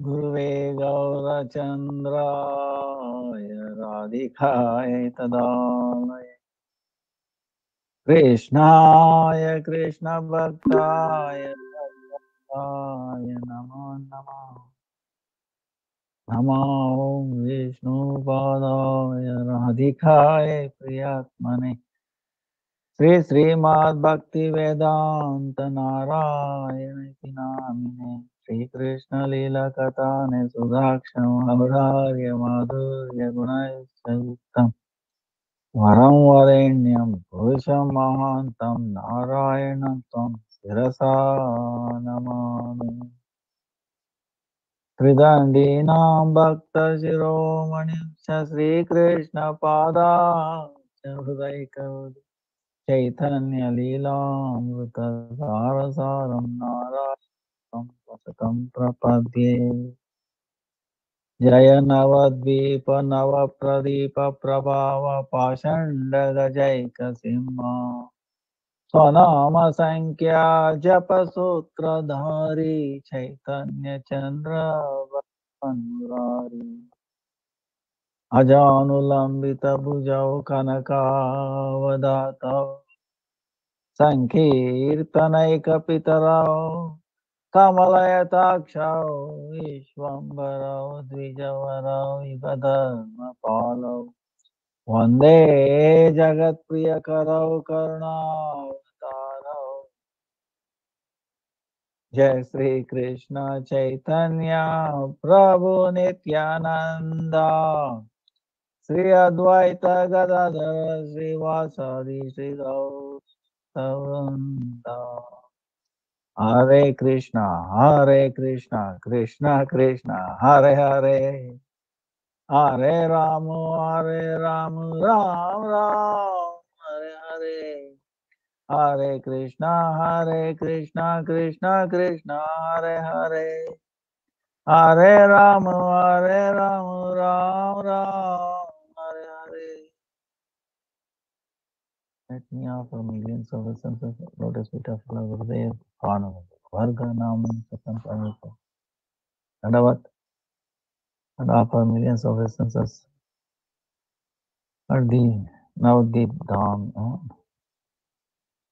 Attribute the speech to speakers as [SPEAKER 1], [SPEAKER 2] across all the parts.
[SPEAKER 1] गुरुवे गौरचन्द्राय राधिकाय तदालय कृष्णाय कृष्णभक्ताय नमो नमः। नमो विष्णुपादाय राधिकाय प्रियात्मने श्रीमद्भक्तिवेदान्त नारायण इति नामिने श्रीकृष्ण लीला कथाने सुधाक्षरमवधार्य माधुर्य गुणैश्चयुक्तम् वरं वरेण्यं पुरुषं महान्तं नारायणं त्वं शिरसा नमामि। त्रिदण्डीनां भक्तशिरोमणिं च श्रीकृष्णपादां हृदयकवि चैतन्यलीलामृतसारसारं नारायणं वसतं प्रपद्ये। जय नवद्वीप नवप्रदीप प्रभाव पाषण्डगजैकसिंह स्वनाम संख्या जपसूत्रधारी चैतन्य चंद्र वरदारी अजानुलंबित भुजौ कनकावदातौ संकीर्तनैकपितरौ कमलयताक्षौ विश्वम्भरौ द्विजवरौ युगधर्मपालौ वन्दे जगत्प्रियकरौ करुणावतारौ। जय श्री कृष्ण चैतन्य प्रभु नित्यानंद श्री अद्वैत गदाधर श्रीवासादि श्री गौरवृंद। हरे कृष्णा कृष्णा कृष्णा हरे हरे हरे राम राम राम हरे हरे। हरे Krishna Krishna Krishna Hare Hare Hare Ram Ram Hare Hare. Let me offer millions of essence of lotus feet of love Gurudev Prana Varga Namam Satam Pranita Dandavat and offer millions of essences at the Navdeep Dham, all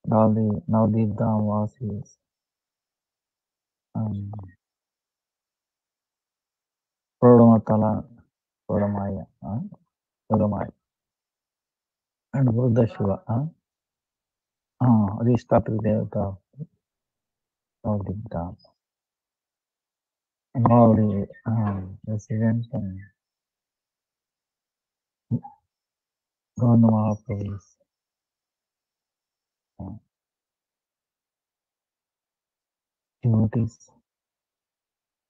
[SPEAKER 1] the Navdeep Dham Vasis, Prodhamatala, Prodhamaya, Yogamaya, and Buddha Shiva, Adhisthatri Devata, Navdeep Dham, and all the residents and Gauna Mahaprabhus, devotees,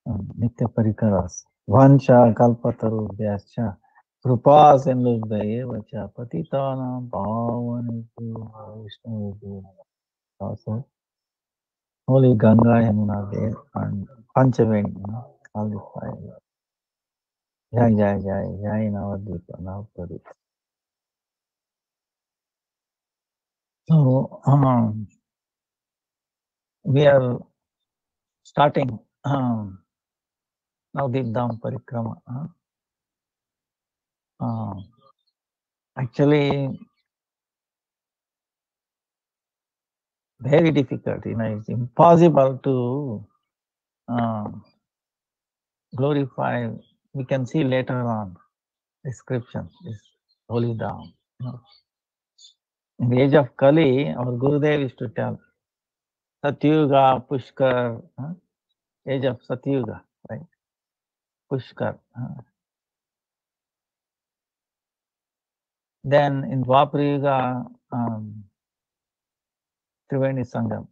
[SPEAKER 1] Nitya Parikaras, Vancha Kalpatarubhyascha, Kripa Sindhubhaya Vacha, Patitanam Pavanebhyo Vaishnavibhyo. Also, Holy Ganga Yamuna there and Panchaveni, all the five. Jai Jai Jai Jai Navadvipa Navapradip. So, we are starting Navdeep Dham Parikrama. Actually, very difficult. It's impossible to glorify. We can see later on descriptions. This holy Dham. In the age of Kali, our Gurudev used to tell Satyuga, Pushkar, age of Satyuga, right? Pushkar. Then in Dwapara Yuga, Triveni Sangam.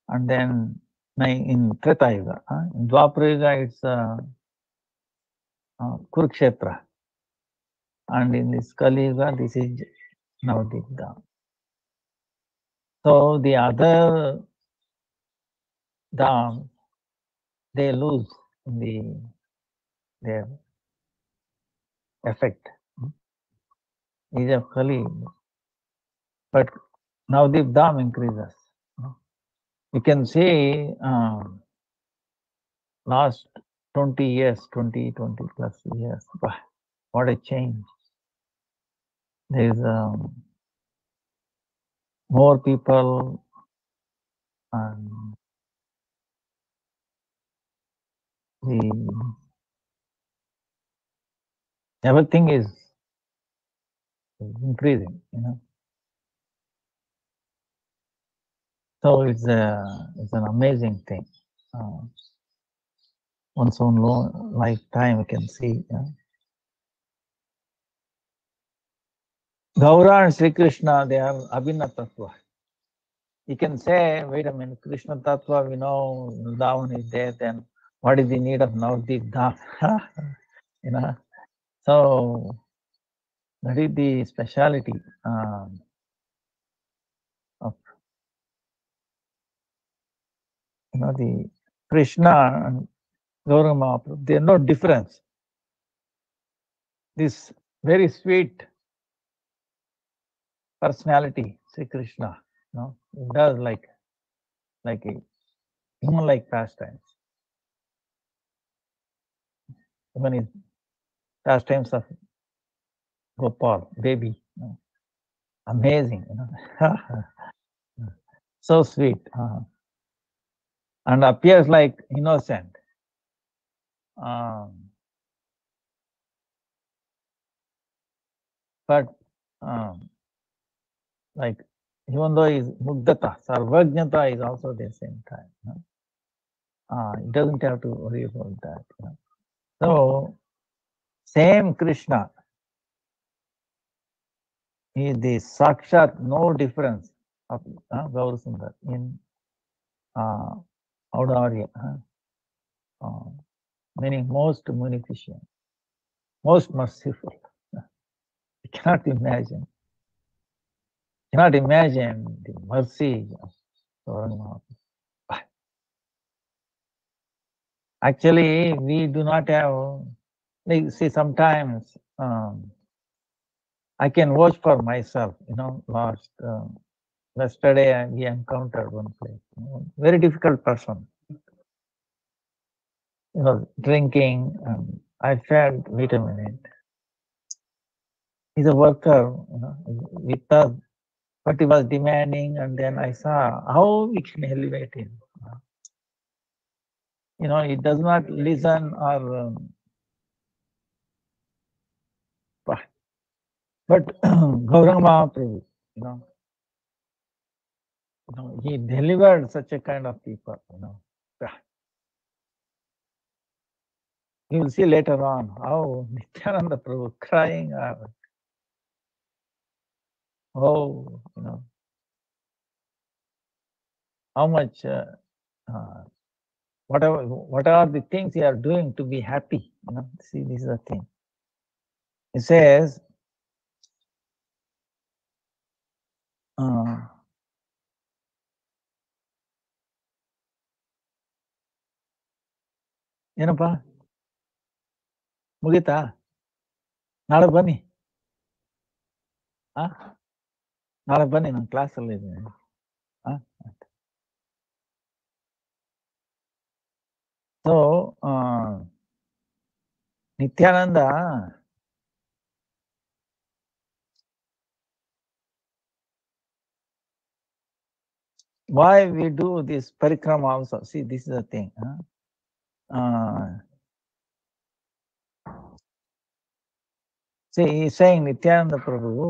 [SPEAKER 1] And then in Treta Yuga, in Dwapara Yuga, it's Kurukshetra. And in this Kali Yuga, this is Navadip Dham. So the other Dham, they lose their effect. Age of Kali, but Navadip Dham increases. You can see last 20 years, 20 plus years. What a change. There's more people and everything is increasing, you know. So it's an amazing thing. One's own lifetime, we can see. Gaura and Sri Krishna, they are Abhinna Tattva. You can say, wait a minute, Krishna Tattva, we know Vrindavan is there, then what is the need of Navadip Dham? You know, so that is the speciality of, you know, the Krishna and Gaura Mahaprabhu. There is no difference. This very sweet personality, Sri Krishna, you know, it does like a human-like pastimes. Even his pastimes of Gopal, baby, you know, amazing, you know. So sweet, and appears like innocent. But like, even though is Mugdata, Sarvajnata is also the same time. You know? It doesn't have to worry about that. You know? So, same Krishna is the Sakshat, no difference of Gaurasundar in Audarya, meaning most munificent, most merciful. You cannot imagine the mercy of Gauranga. Actually, we do not have, like, see, sometimes I can watch for myself, you know, yesterday we encountered one place, you know, very difficult person, you know, drinking, I felt, wait a minute, he's a worker, you know, with us, but he was demanding, and then I saw how we can elevate him. You know, he does not listen or, but Gauranga Mahaprabhu, you know, he delivered such a kind of people, you know. You will see later on how Nityananda Prabhu crying, you know, how much, what are the things you are doing to be happy? You know, see, this is the thing. It says, ಏನಪ್ಪ ಮುಗೀತಾ ನಾಳೆ ಬನ್ನಿ ನಾಳೆ ಬನ್ನಿ ನಾನು ಕ್ಲಾಸಲ್ಲಿ ಇದ್ದೀನಿ so Nityananda why we do this parikrama also, see, this is the thing. See, he's saying Nityananda Prabhu,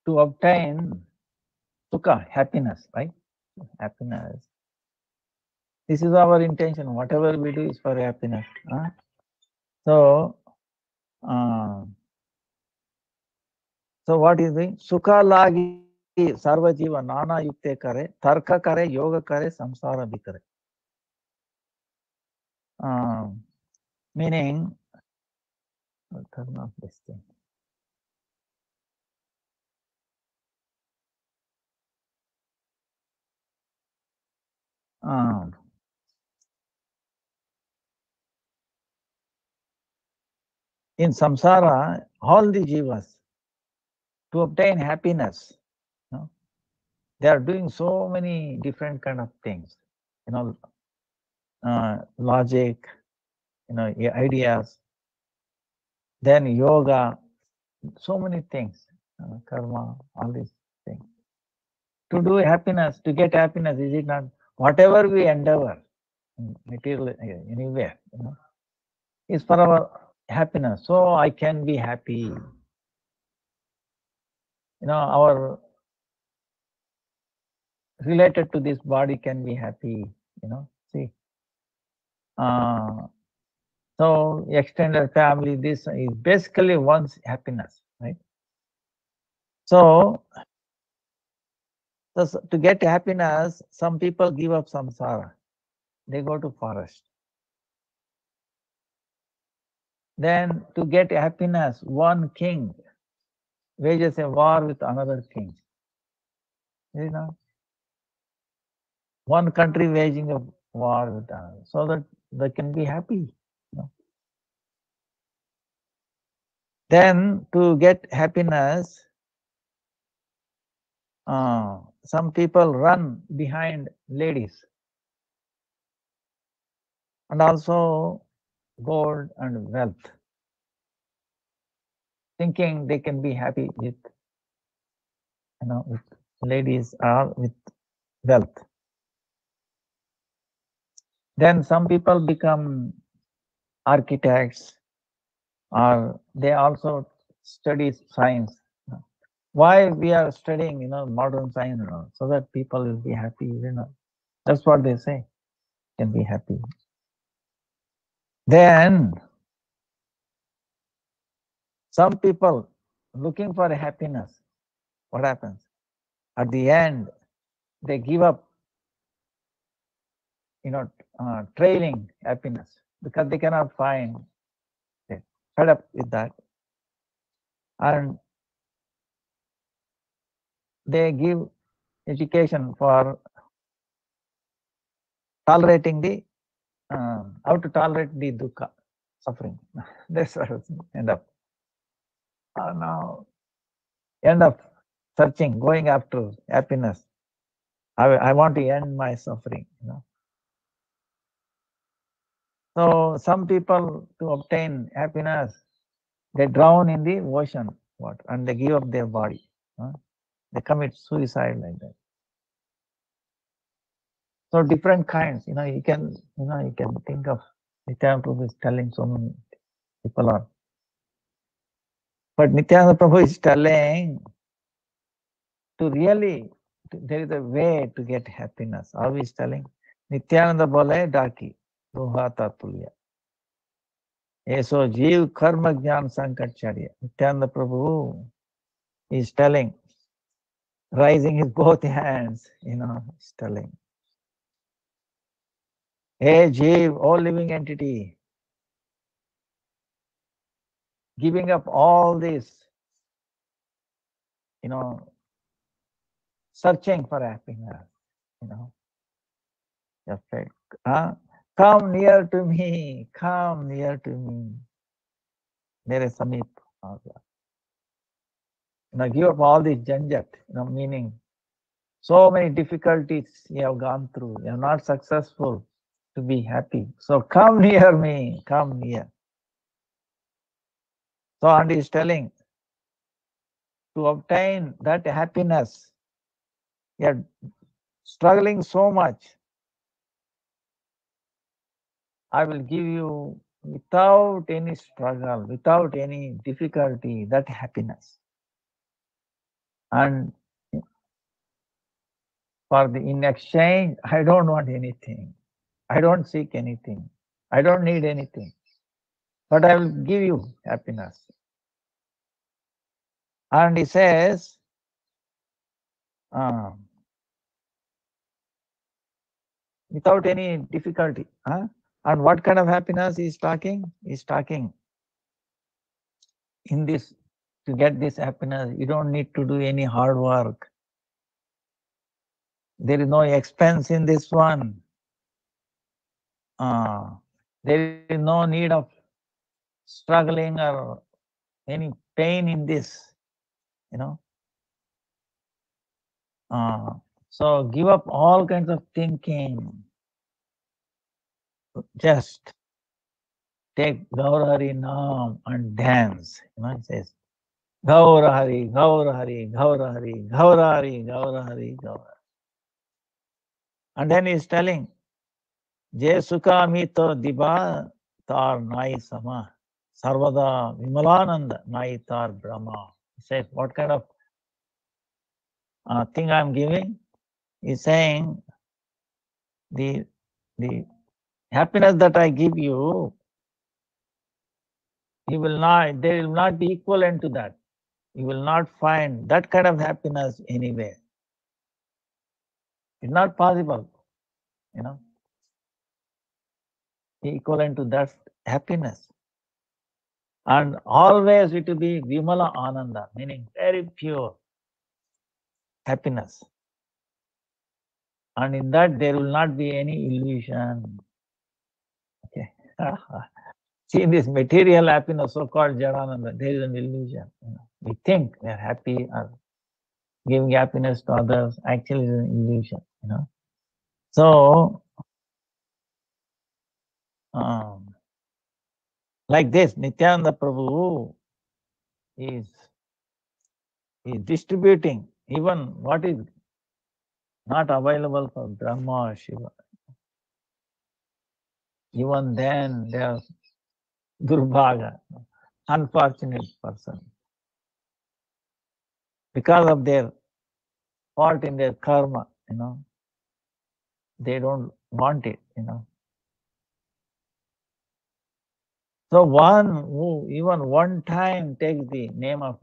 [SPEAKER 1] to obtain sukha, happiness, right? Happiness. This is our intention. Whatever we do is for happiness. So what is it? Sukha lagi sarva jiva nana yukte kare, tarka kare, yoga kare, samsara bhi kare. Meaning, I'll turn off this thing. In samsara, all the jivas, to obtain happiness, you know, They are doing so many different kind of things, logic, ideas, then yoga, so many things, karma, all these things. To do happiness, to get happiness, is it not? Whatever we endeavor, material anywhere, is for our happiness. So I can be happy. Our related to this body can be happy. See. So extended family, this is basically one's happiness, right? So to get happiness, some people give up samsara. They go to forest. Then to get happiness, one king wages a war with another king. One country waging a war with another, so that they can be happy. Then to get happiness, some people run behind ladies and also gold and wealth, thinking they can be happy with ladies or with wealth. Then some people become architects, or they also study science. Why we are studying, modern science, so that people will be happy. That's what they say. Can be happy. Then some people looking for happiness. What happens? At the end, they give up, trailing happiness because they cannot find. They're fed up with that, and they give education for tolerating the how to tolerate the dukkha, suffering. That's what end up. Now end up searching, going after happiness. I want to end my suffering. So some people, to obtain happiness, they drown in the ocean water and they give up their body. They commit suicide like that. So different kinds. You can think of Nityananda Prabhu is telling so many people are. But Nityananda Prabhu is telling to really, there is a way to get happiness. How he is telling? Nityananda bole daki, ruhata tulya. So jeev karma jnana sankacharya. Nityananda Prabhu is telling, raising his both hands, he's telling, hey jeev, all living entity, giving up all this, searching for happiness, just come near to me, come near to me. Mere samip. Give up all this janjat, meaning so many difficulties you have gone through. You are not successful to be happy. So come near me, come near. So, and he is telling, to obtain that happiness, you are struggling so much. I will give you, without any struggle, without any difficulty, that happiness. And in exchange, I don't want anything. I don't seek anything. I don't need anything. But I will give you happiness. And he says, without any difficulty. And what kind of happiness he is talking? He is talking in this, to get this happiness, you don't need to do any hard work. There is no expense in this one. There is no need of struggling or any pain in this, So give up all kinds of thinking. Just take Gaurahari Naam and dance. It says Gaurahari, Gaurahari, Gaurahari, Gaurahari, Gaurahari, Gaurahari. And then he's telling, Je Sukha Mito Diba Tar Nai Sama, Sarvada Vimalananda Nai Tar Brahma. He says, what kind of thing I'm giving? He's saying, the happiness that I give you, there will not be equivalent to that. You will not find that kind of happiness anywhere. It's not possible, equivalent to that happiness. And always it will be Vimala Ananda, meaning very pure happiness. And in that there will not be any illusion. Okay. See, in this material happiness, so-called Jadananda, there is an illusion. We think we are happy or giving happiness to others. Actually, it's an illusion. So, like this, Nityananda Prabhu is distributing even what is not available for Brahma or Shiva. Even then, they are Durbhaga, unfortunate person. Because of their fault in their karma, they don't want it, So one who even one time takes the name of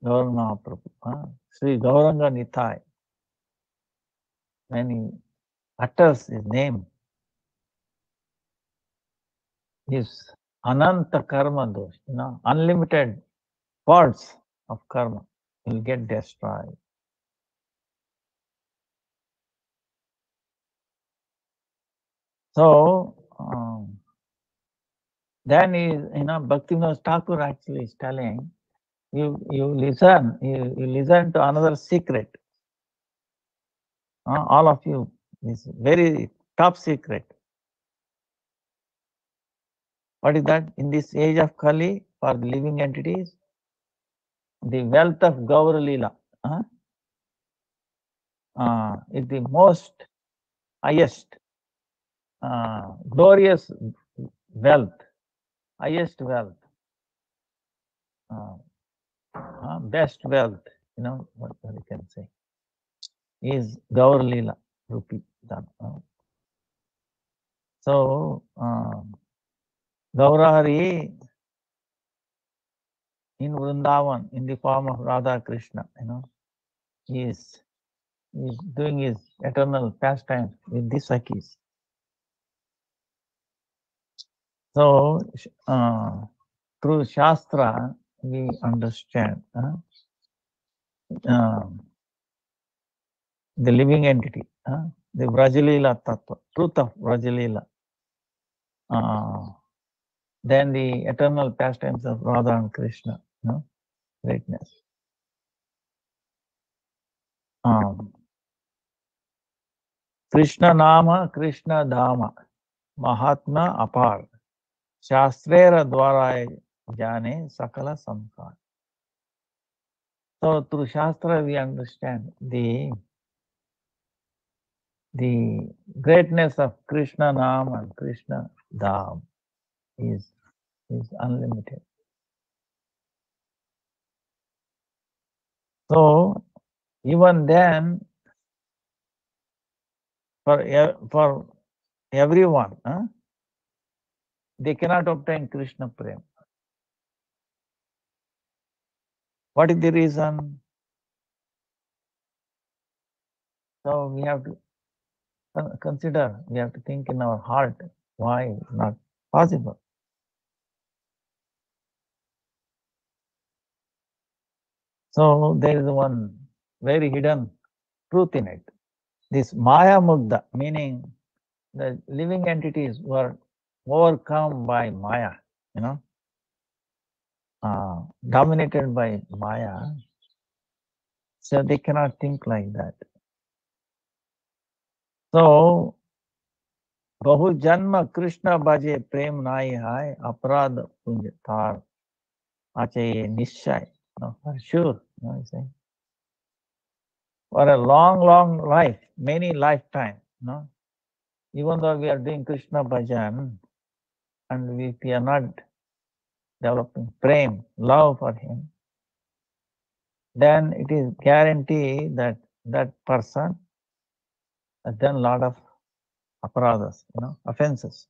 [SPEAKER 1] Gauranga Prabhu, Sri Gauranga Nitai, when he utters his name, his Ananta Karma dosh, unlimited parts of karma will get destroyed. So then Bhaktivinoda Thakur actually is telling, you listen to another secret. All of you, this very top secret. What is that? In this age of Kali, for the living entities, the wealth of Gaur Leela is the most highest, glorious wealth, highest wealth, best wealth, what you can say, is Gaur Leela Rupi. So, Gaurahari in Vrindavan in the form of Radha Krishna, he is doing his eternal pastime with the Sakhis. So, through Shastra, we understand the living entity, the Vrajalila Tattva, truth of Vrajalila. Then the eternal pastimes of Radha and Krishna, greatness. Krishna Nama, Krishna Dhama, Mahatma Apar, Shastrera Dwara Jane Sakala Samkar. So through Shastra we understand the greatness of Krishna Nam and Krishna Dham is unlimited. So even then, for everyone, they cannot obtain Krishna Prem. What is the reason? So we have to consider, we have to think in our heart, why not possible? So there is one very hidden truth in it. This Maya Mugdha, meaning the living entities were overcome by Maya, dominated by Maya, So they cannot think like that. So, Bahu Janma Krishna Bhaje Prem Nai Hai Aparad Punj Tar Achaye Nishchay. No, for sure. No, he's saying. For a long, long life, many lifetime, no? Even though we are doing Krishna Bhajan and we are not developing prem, love for him, then it is guaranteed that that person has done a lot of aparadas, offenses.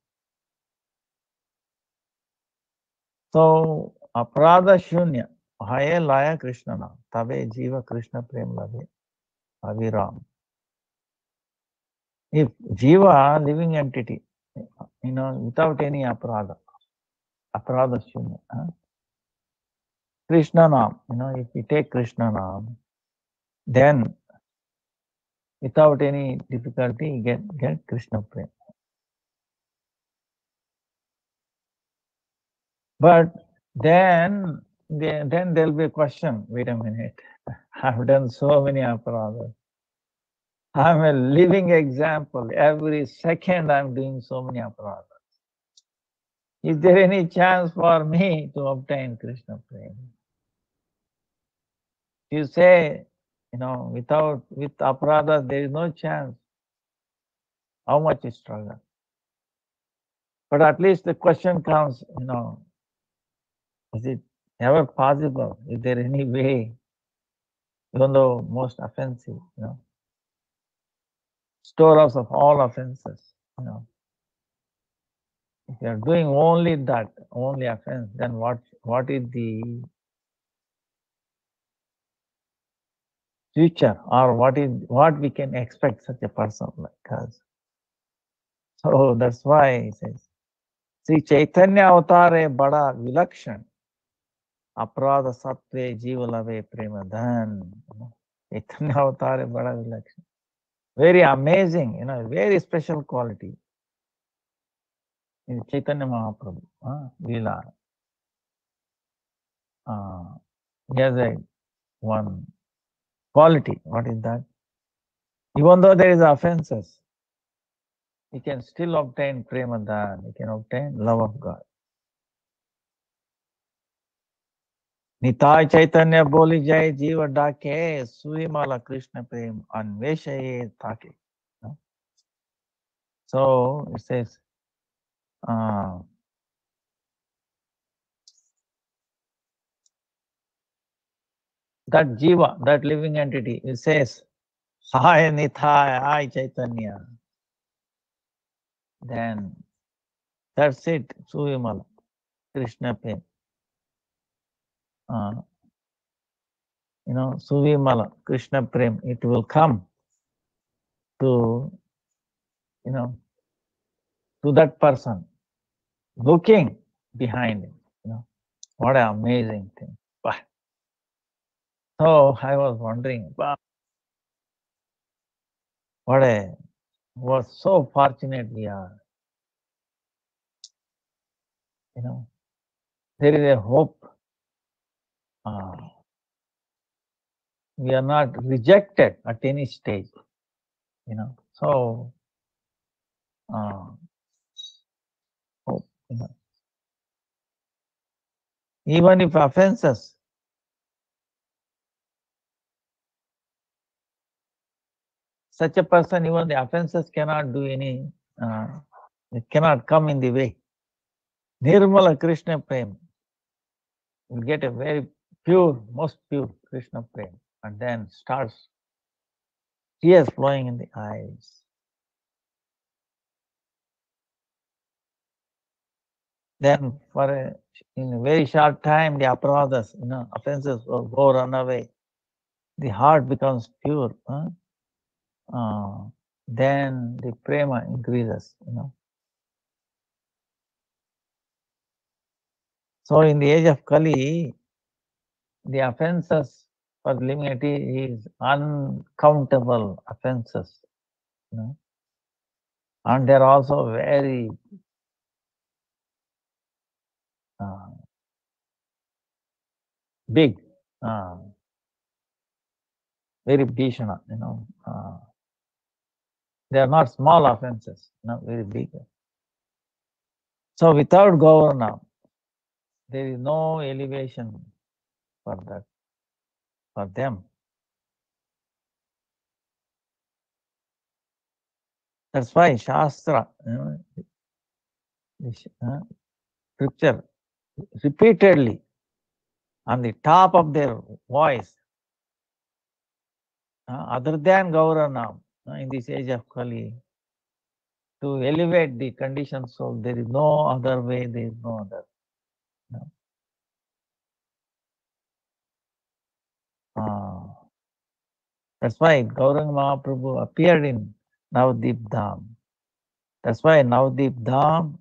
[SPEAKER 1] So, aparada shunya, haye laya Krishna na, tabe jiva Krishna prem lave, aviram. If jiva, living entity, without any aparada shunya, Krishna Nam, if you take Krishna Nam, then without any difficulty, get Krishna Prem. But then there'll be a question, wait a minute, I've done so many aparadas. I'm a living example. Every second I'm doing so many aparadas. Is there any chance for me to obtain Krishna Prem? You say, with aparadas, there is no chance. How much is struggle? But at least the question comes, is it ever possible? Is there any way, even though most offensive, storehouse of all offenses, if you are doing only that, only offense, then what is the future, or what we can expect such a person like us? So that's why he says, Sri Chaitanya Avatare Bada Vilakshan Aparada Sattve Jivalave Premadhan. Chaitanya Avatare Bada Vilakshan. Very amazing, very special quality in Chaitanya Mahaprabhu, Leela. He has one quality. What is that? Even though there is offenses, he can still obtain Premadan, he can obtain love of God. Nitai Chaitanya boli jai jiva dake suimala Krishna prem anveshaye take. So it says, that jiva, that living entity, it says, Hi Nithai, hi Chaitanya. Then that's it, Suvimala, Krishna prem. Suvimala, Krishna prem, it will come to, to that person, looking behind him. What an amazing thing. So I was wondering, what so fortunate we are. There is a hope. We are not rejected at any stage. So hope. Even if offenses, such a person, even the offenses cannot do any, it cannot come in the way. Nirmala Krishna Prem will get a very pure, most pure Krishna Prem, and then starts tears flowing in the eyes. Then in a very short time, the aparadas, offenses will go run away. The heart becomes pure. Then the prema increases. So in the age of Kali, the offenses for living entity is uncountable offenses. And they're also very big. very bhishana, they are not small offenses, very big. So without Gaurana, there is no elevation for that, for them. That's why Shastra, scripture, repeatedly on the top of their voice, other than Gaurana, in this age of Kali, to elevate the conditioned soul, there is no other way, there is no other. That's why Gauranga Mahaprabhu appeared in Navadip Dham. That's why Navadip Dham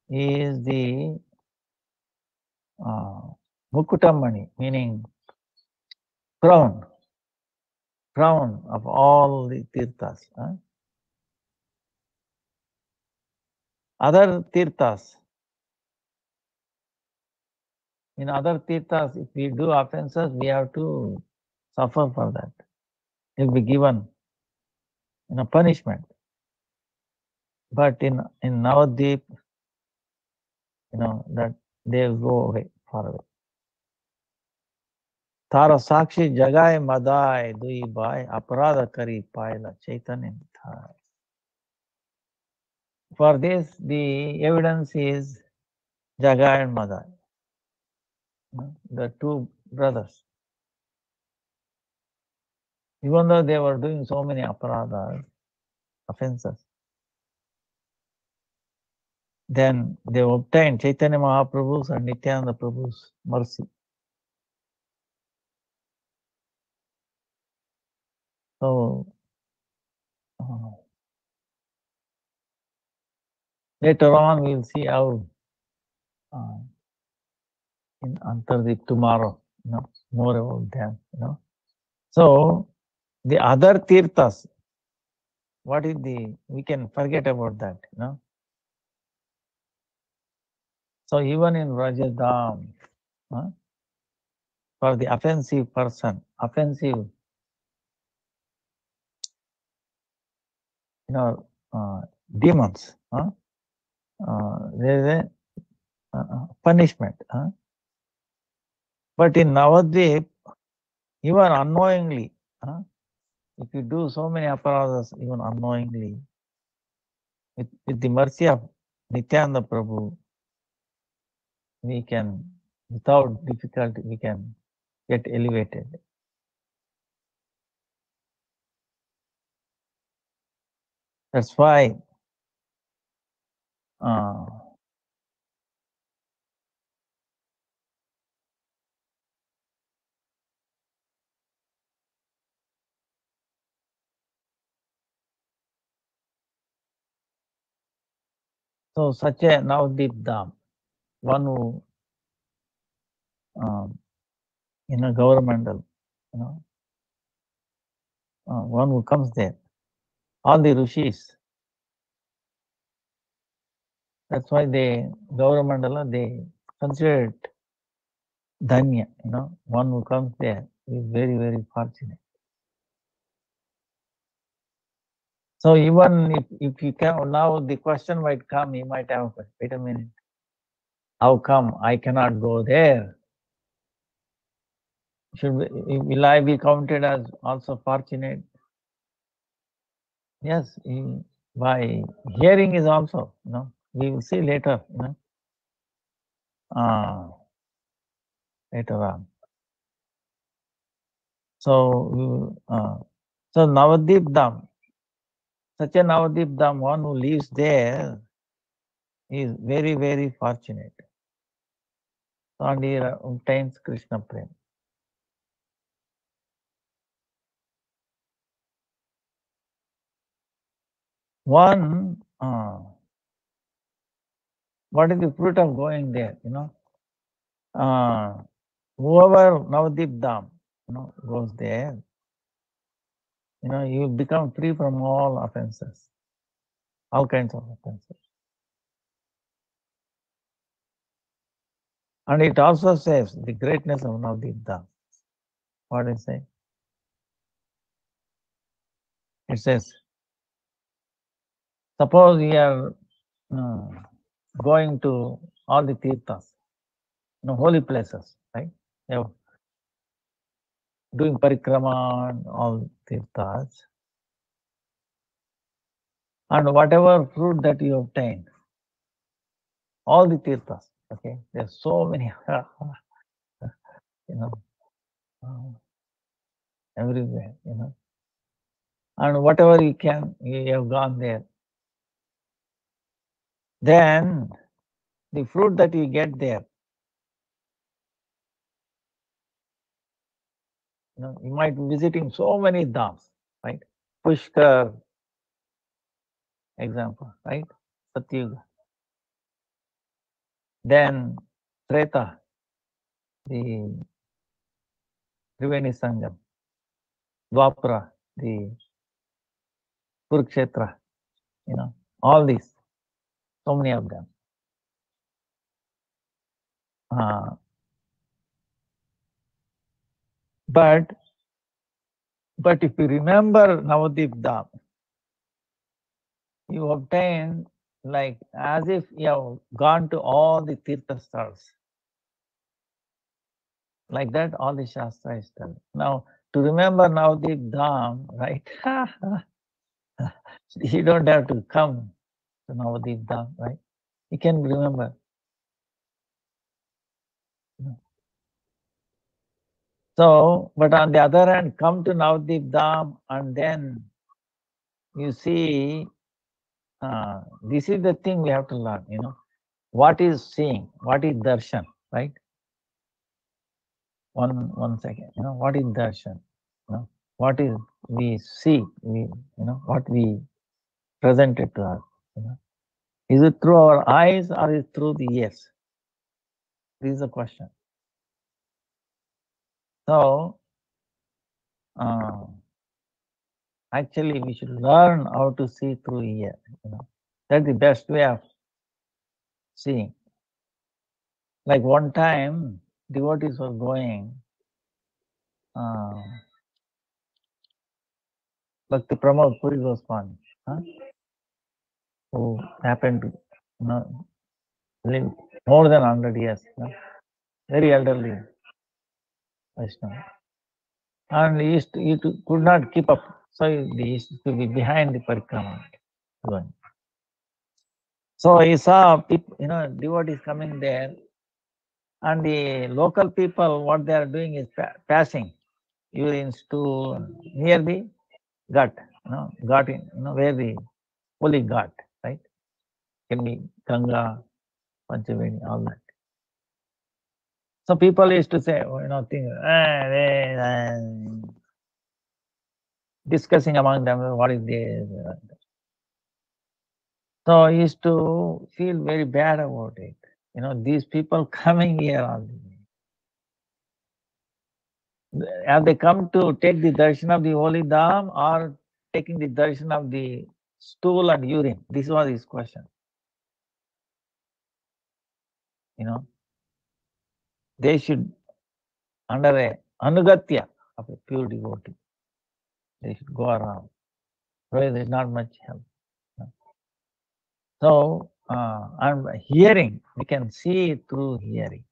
[SPEAKER 1] is the Mukutamani, meaning crown of all the tirthas. Other tirthas, in other tirthas, if we do offenses, we have to suffer for that. It will be given punishment. But in Navadip, that they will go away, far away. Tara Sakshi Jagai Madai Dui Bai Aparada Kari Paila Chaitanya. For this, the evidence is Jagai and Madai, the two brothers. Even though they were doing so many aparadas, offenses, then they obtained Chaitanya Mahaprabhu's and Nityananda Prabhu's mercy. So, later on we'll see how in Antardip tomorrow, more about them, So, the other tirthas, what is we can forget about that, So even in Rajadham, for the offensive person, offensive, demons, there is a punishment. But in Navadvip, even unknowingly, if you do so many aparadas, even unknowingly, with the mercy of Nityananda Prabhu, we can, without difficulty, we can get elevated. That's why so such a Navadip Dham, one who in a governmental, one who comes there, all the rishis. That's why governmental, they consider it dhanya, one who comes there is very, very fortunate. So even if you can, now the question might come, you might have, wait a minute, how come I cannot go there? Will I be counted as also fortunate? Yes, by hearing is also, we will see later, later on. So, Navadip Dham, such a Navadip Dham, one who lives there is very, very fortunate. And he obtains Krishna Prem. One, what is the fruit of going there, whoever Navadip Dham, goes there, you become free from all offenses, all kinds of offenses. And it also says the greatness of Navadip Dham. What is it? It says, suppose you are going to all the tirthas, holy places, right? You are doing parikrama and all tirthas, and whatever fruit that you obtain, all the tirthas, okay, there are so many, everywhere, and whatever you have gone there, then the fruit that you get there, you might be visiting so many dhams, right? Pushkar, example, right? Satyuga. Then Treta, the Triveni Sangam. Dwapara, the Kurukshetra, all these, so many of them. But if you remember Navadip Dham, you obtain like as if you have gone to all the Tirtha stars. Like that, all the Shastra is telling. Now, to remember Navadip Dham, right? You don't have to come to Navadip Dham, right? You can remember. So, but on the other hand, come to Navadip Dham and then you see, this is the thing we have to learn, what is seeing, what is darshan, right? One second, what is darshan? What is we see, what we presented to us, Is it through our eyes or is it through the ears? This is the question. So, actually, we should learn how to see through ear. That's the best way of seeing. Like one time, devotees were going, Bhakti Pramod Puri Goswami, who happened to live more than 100 years, very elderly Vaishnava. And he could not keep up, so he used to be behind the parikrama going. So he saw people, devotees coming there, and the local people, what they are doing is passing urine stool near the gut, gut in, where the holy gut, right? Can be Ganga, Panchaveni, all that. So people used to say, discussing among them what is this. So I used to feel very bad about it. These people coming here, have they come to take the darshan of the holy dham or taking the darshan of the stool and urine? This was his question. They should, under a anugatya of a pure devotee, they should go around. Otherwise, there's not much help. So, and hearing, we can see through hearing.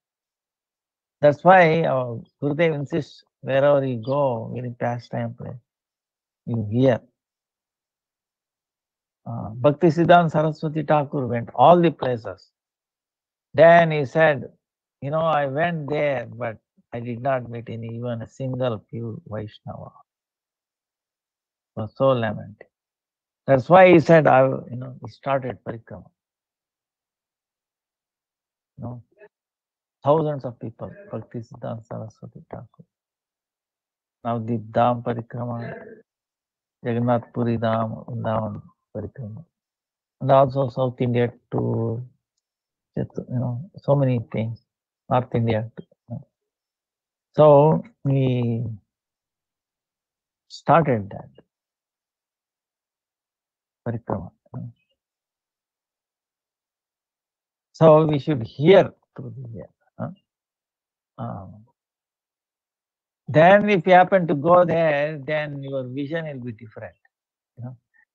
[SPEAKER 1] That's why Gurudev insists, wherever you go, in pastime place, you hear. Bhakti Siddhanta Saraswati Thakur went all the places. Then he said, I went there, but I did not meet even a single pure Vaishnava. I was so lamenting. That's why he said, he started parikrama. Thousands of people, Bhakti Siddhanta Saraswati Thakur. Now the Dham parikrama, Jagannath Puri Dham, Vrindavan parikrama. And also South India tour, so many things. North India too. So we started that parikrama. So we should hear through the ear. Then if you happen to go there, then your vision will be different.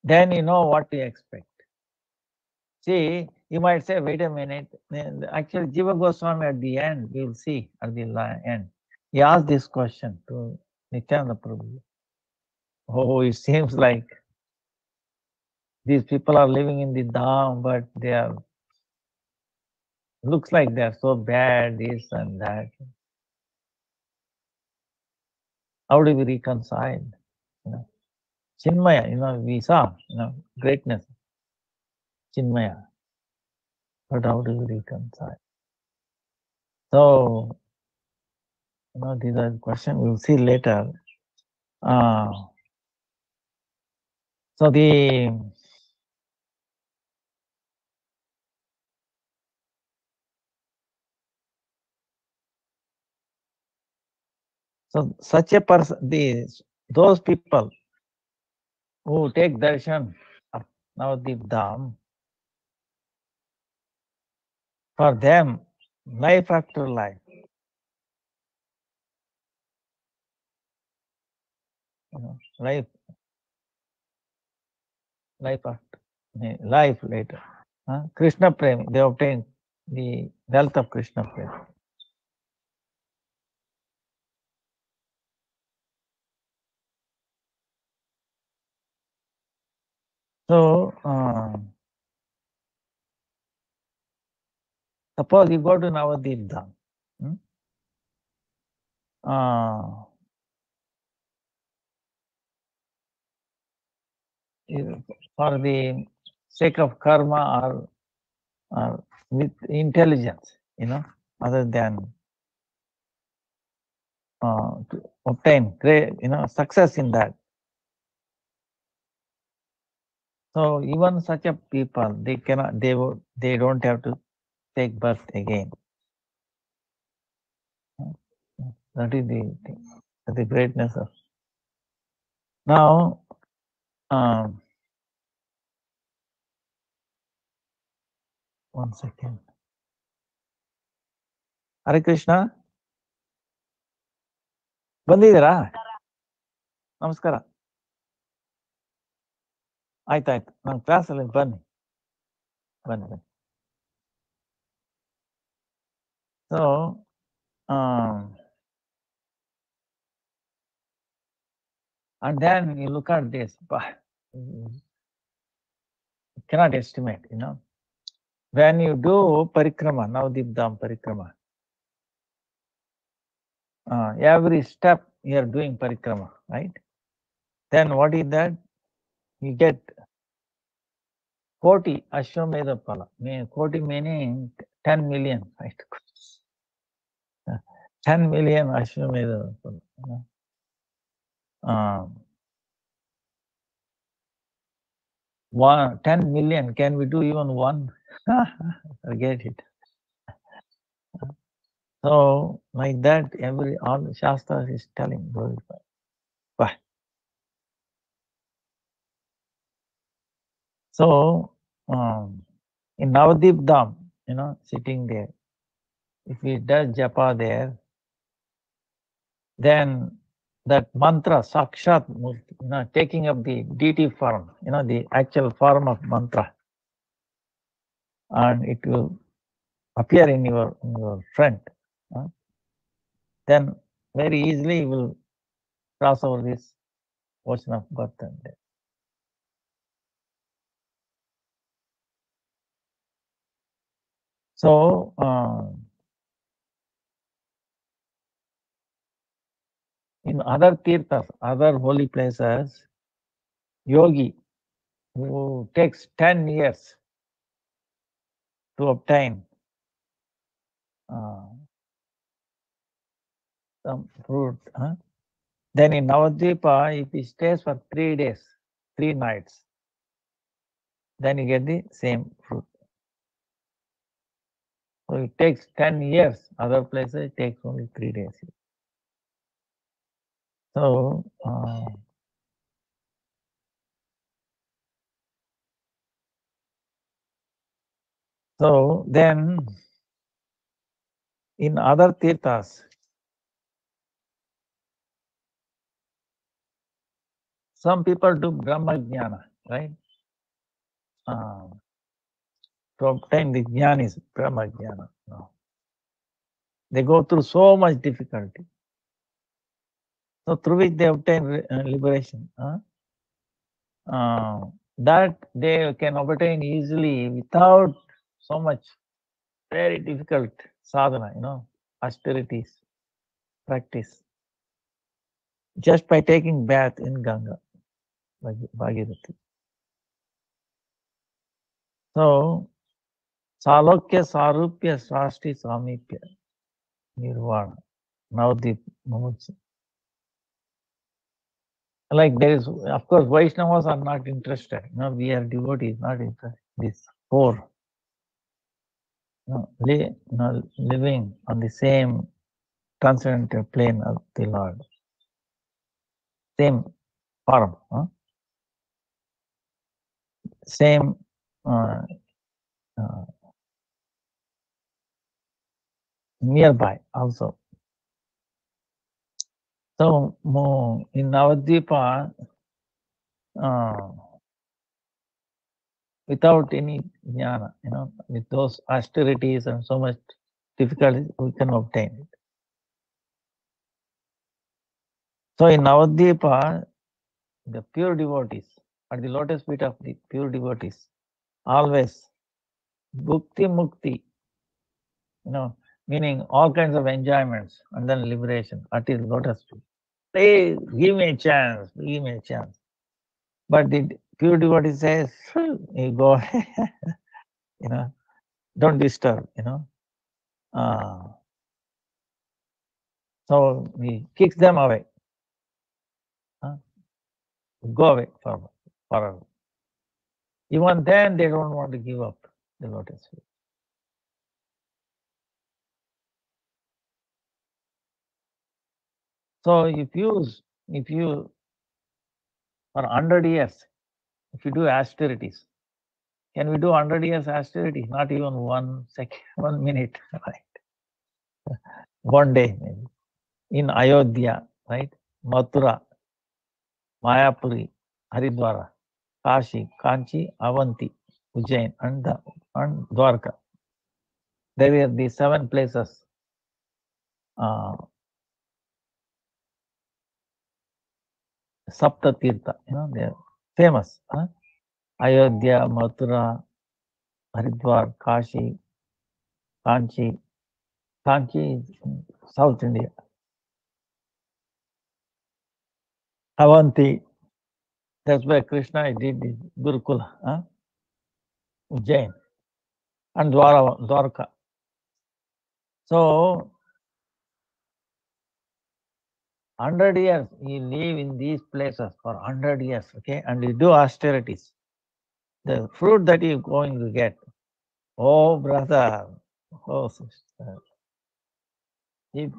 [SPEAKER 1] Then you know what to expect. See, you might say, wait a minute. Actually, Jiva Goswami at the end, we'll see at the end. He asked this question to Nityananda Prabhu. Oh, it seems like these people are living in the Dham, but they are, looks like they are so bad, this and that. How do we reconcile? Chinmaya, we saw, greatness, Chinmaya. But how do we reconcile? So, these are questions we'll see later. So such a person, those people who take darshan of Navadip Dham, for them, life after life, life after life later. Krishna Prem, they obtain the wealth of Krishna Prem. So, suppose you go to Navadip Dham. For the sake of karma or with intelligence, other than to obtain great, success in that. So even such a people, they cannot, they don't have to take birth again. That is the greatness of. Now, one second. Hare Krishna, ಬಂದಿದ್ದೀರಾ? ನಮಸ್ಕಾರ. ಆಯ್ತಾಯ್ತು, ನಾನು ಕ್ಲಾಸಲ್ಲಿ ಬನ್ನಿ. So, and then you look at this, you cannot estimate, when you do parikrama, Navadip Dham parikrama, every step you are doing parikrama, right? Then what is that? You get 40 Ashwamedha Phala. 40 meaning 10 million, right? 10 million Ashwamedha Phala. 10 million, can we do even one? Forget it. So, like that, all the Shastras is telling. Why? So, in Navadip Dham, sitting there, if he does japa there, then that mantra, sakshat, taking up the deity form, the actual form of mantra, and it will appear in your front. Then very easily you will cross over this ocean of birth and death. So, in other tirthas, other holy places, yogi who takes 10 years to obtain some fruit. Then in Navadvipa, if he stays for 3 days, 3 nights, then you get the same fruit. So it takes 10 years. Other places it takes only 3 days. So, then in other tirthas, Some people do Brahma Jnana, right? To obtain the Jnana is Brahma Jnana. No. They go through so much difficulty. So through which they obtain liberation. That they can obtain easily without so much very difficult sadhana, austerities, practice. Just by taking bath in Ganga, Bhagirathi. So, Salokya, Sarupya, Srasti, Samipya, Nirvana, Navadip, Mumuksa. Like there is, of course, Vaishnavas are not interested. We are devotees, not interested. These four, living on the same transcendental plane of the Lord, same form, same nearby also. So in Navadvipa, without any jnana, with those austerities and so much difficulty, we can obtain it. So in Navadvipa, the pure devotees, at the lotus feet of the pure devotees, always bhukti mukti, meaning all kinds of enjoyments and then liberation at his lotus feet. Hey, give me a chance, give me a chance. But the pure devotee says, you go, don't disturb, So he kicks them away. Go away forever. Even then, they don't want to give up the lotus feet. So if you for 100 years, if you do austerities, can we do 100 years austerity? Not even 1 second, 1 minute, right? One day, maybe. In Ayodhya, right? Mathura, Mayapuri, Haridwara, Kashi, Kanchi, Avanti, Ujjain, and Dwarka. There were the 7 places. Sapta Tirtha, they are famous. Ayodhya, Mathura, Haridwar, Kashi, Kanchi. Kanchi is in South India. Avanti, that's where Krishna did his Gurukula. Ujjain, and Dwarka. So, 100 years, you live in these places for 100 years, okay, and you do austerities. The fruit that you're going to get, oh brother, oh sister, if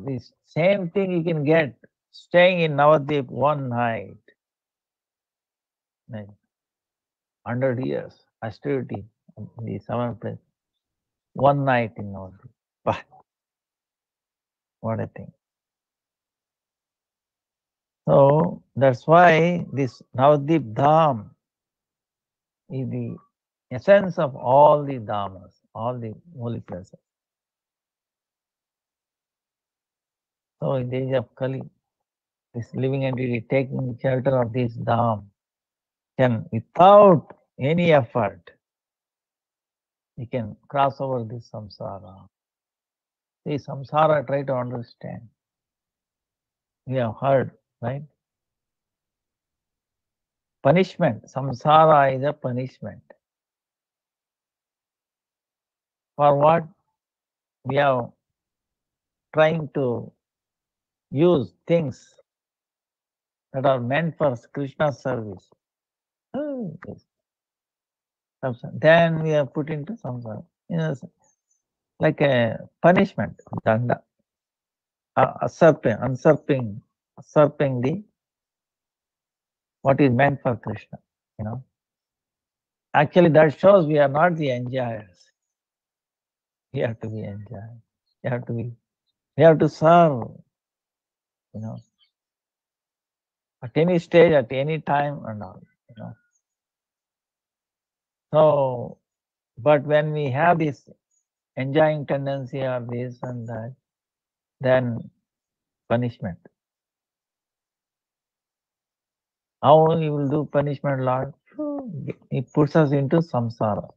[SPEAKER 1] this same thing you can get staying in Navadvip one night, 100 years, austerity, in the 7th place, one night in Navadvip. Bah, what a thing. So that's why this Navadvip Dham is the essence of all the Dhamas, all the holy places. So in the age of Kali, this living entity taking shelter of this Dham can, without any effort, he can cross over this samsara. See, samsara, try to understand. We have heard, right? Punishment. Samsara is a punishment. For what? We are trying to use things that are meant for Krishna's service. Then we are put into samsara. Like a punishment, danda. Usurping the what is meant for Krishna. Actually, that shows we are not the enjoyers. We have to be enjoyed. We have to serve. at any stage, at any time, and all. So, but when we have this enjoying tendency or this and that, then punishment. How he will do punishment, Lord? He puts us into samsara.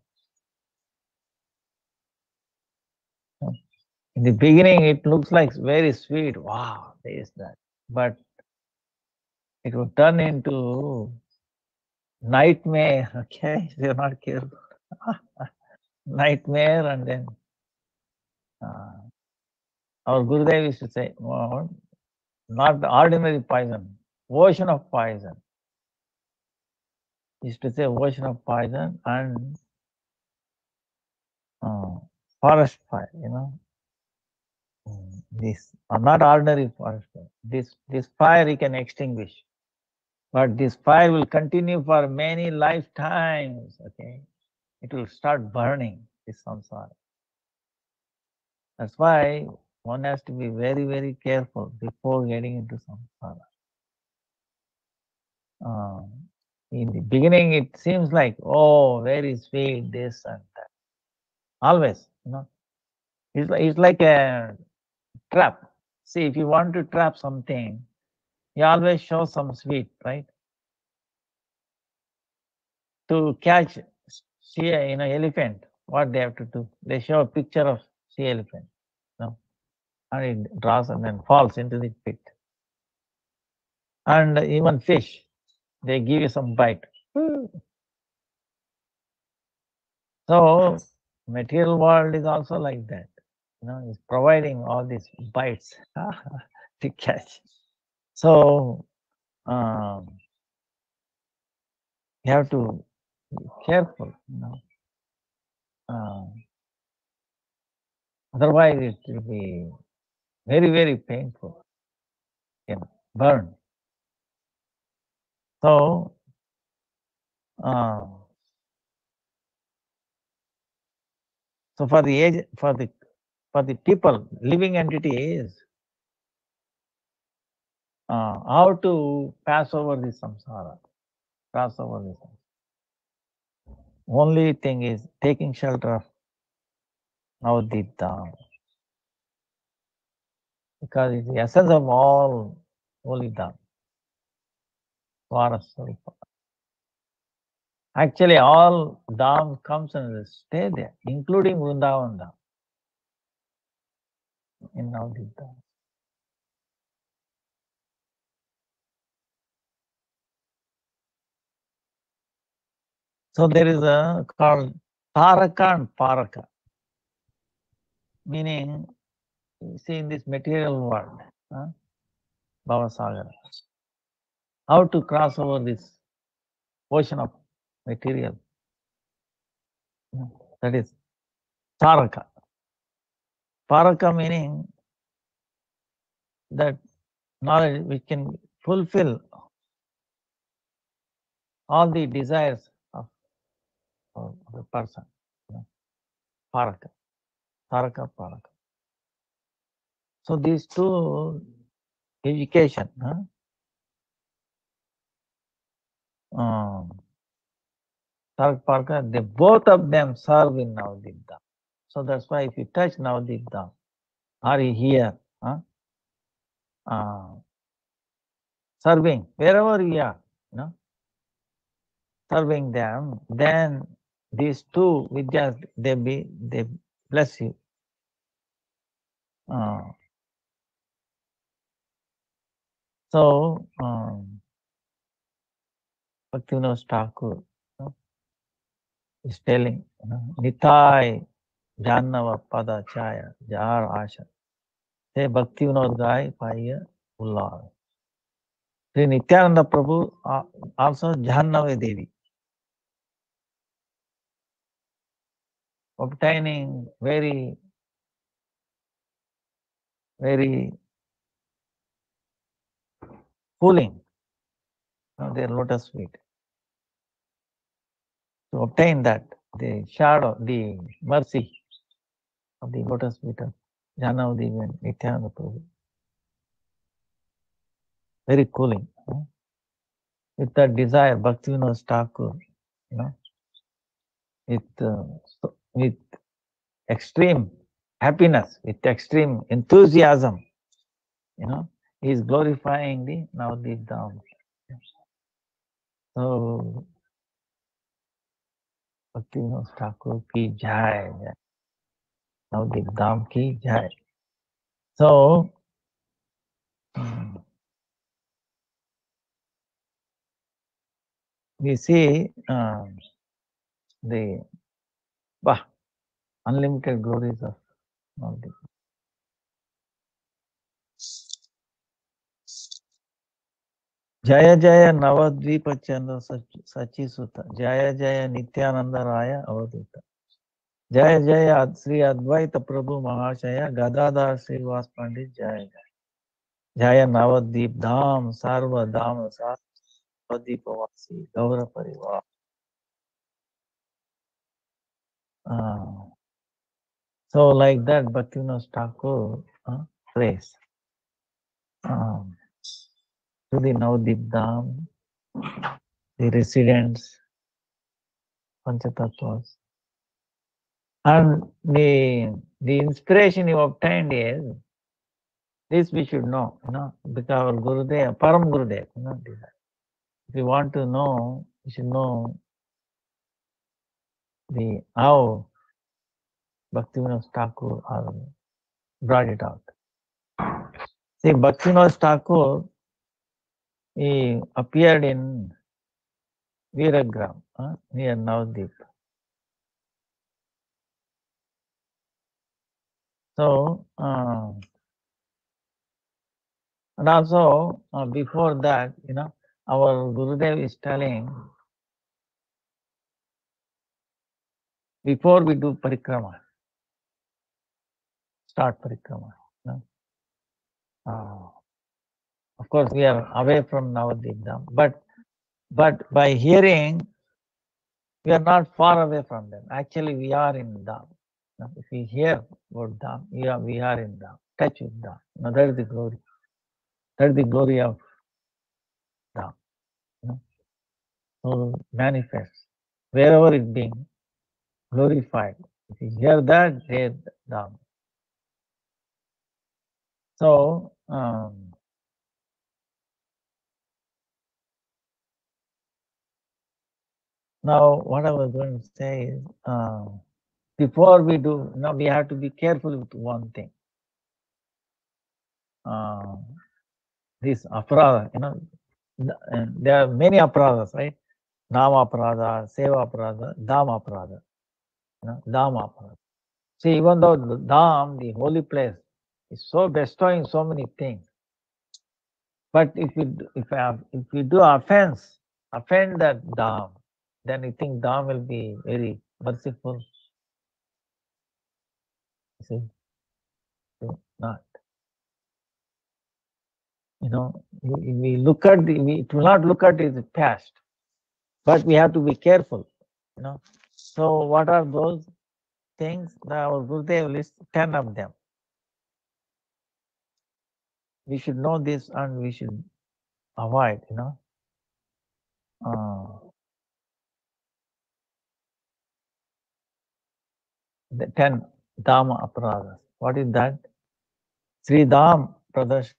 [SPEAKER 1] In the beginning, it looks like very sweet. Wow, this, that. But it will turn into nightmare. Okay, if you're not careful. Nightmare, and then our Gurudev used to say, well, not the ordinary poison, ocean of poison. He used to say ocean of poison and forest fire, This are not ordinary forest fire. This fire he can extinguish. But this fire will continue for many lifetimes, okay? It will start burning, this samsara. That's why one has to be very, very careful before getting into samsara. In the beginning, it seems like, oh, very sweet, this and that. Always, it's like a trap. See, if you want to trap something, you always show some sweet, right? To catch elephant, what they have to do? They show a picture of sea elephant, and it draws and then falls into the pit. And even fish, they give you some bite. So material world is also like that. It's providing all these bites to catch. So you have to be careful, otherwise it will be very, very painful. It can burn. So so for the age, for the people, living entities, how to pass over the samsara, cross over the samsara. Only thing is taking shelter of Navadip Dham, because it's the essence of all holy Dham. Actually, all Dham comes and stay there, including Vrindavan Dham in Navadip Dham. So there is a called Taraka and Paraka, meaning, see, in this material world, Bhavasagara, how to cross over this ocean of material. That is Taraka. Paraka meaning that knowledge which can fulfill all the desires of the person. Paraka. Taraka, Paraka. So these two, education, Taraka, Paraka, they both of them serve in Navadip Dham. So that's why if you touch Navadip Dham, or you hear, serving wherever you are, serving them, then these two vidyas, they bless you. So Bhaktivinoda Thakur is telling, Nitai Jannava Pada Chaya Jar Asha. Say Bhaktivinoda Gai Paya Ullar. Sri Nityananda Prabhu also Jahannava Devi, obtaining very, very cooling their lotus feet. To obtain that, the shadow, the mercy of the lotus feet of Jahannava Devi and Nityananda Prabhu. Very cooling. with that desire, Bhaktivinoda Thakur, you know, with extreme happiness, with extreme enthusiasm, you know, he is glorifying the Navadvip Dham. So, Bhaktivinoda Thakur ki jai, Navadvip Dham ki jai. So, we see the unlimited glories of Navadvip. Jaya Jaya Navadvipa Chandra Sachi Sutta. Jaya Jaya Nityananda Raya Avadhuta. Jaya Jaya Sri Advaita Prabhu Mahashaya Gadadhar Srivas Pandit Jaya Jaya. Jaya Navadvip Dham Sarva Dham Navadvipavasi Gaura Parivar. So like that Bhaktivinoda Thakur prays to the Navadvip Dham, the residents, Panchatattva's. And the inspiration you obtained is, this we should know, because our Gurudev, Param Gurudev, if you want to know, you should know how Bhaktivinoda Thakur brought it out. See, Bhaktivinoda Thakur, he appeared in Veeragram, near Navadvip. So, and also before that, our Gurudev is telling, before we do parikrama, start parikrama. Of course, we are away from Navadvip Dham, but by hearing, we are not far away from them. Actually, we are in Dham. If we hear about Dham, we are in Dham, touch with Dham. That is the glory. That is the glory of Dham. So manifests wherever it being glorified. If you hear that, hear Dham. So now what I was going to say is, before we do, now we have to be careful with one thing. This aparada, there are many aparadas, right? Nama aparada, seva aparada, dham aparada, dham aparada. See, even though the dham, the holy place, is so bestowing so many things, but if we do offend that dham, then you think dham will be very merciful. See, not. We look at we do not look at the past, but we have to be careful. So what are those things? Our Gurudev lists 10 of them. We should know this and we should avoid. The 10 Dhamma Aparadas. What is that? Sri Dham Pradash,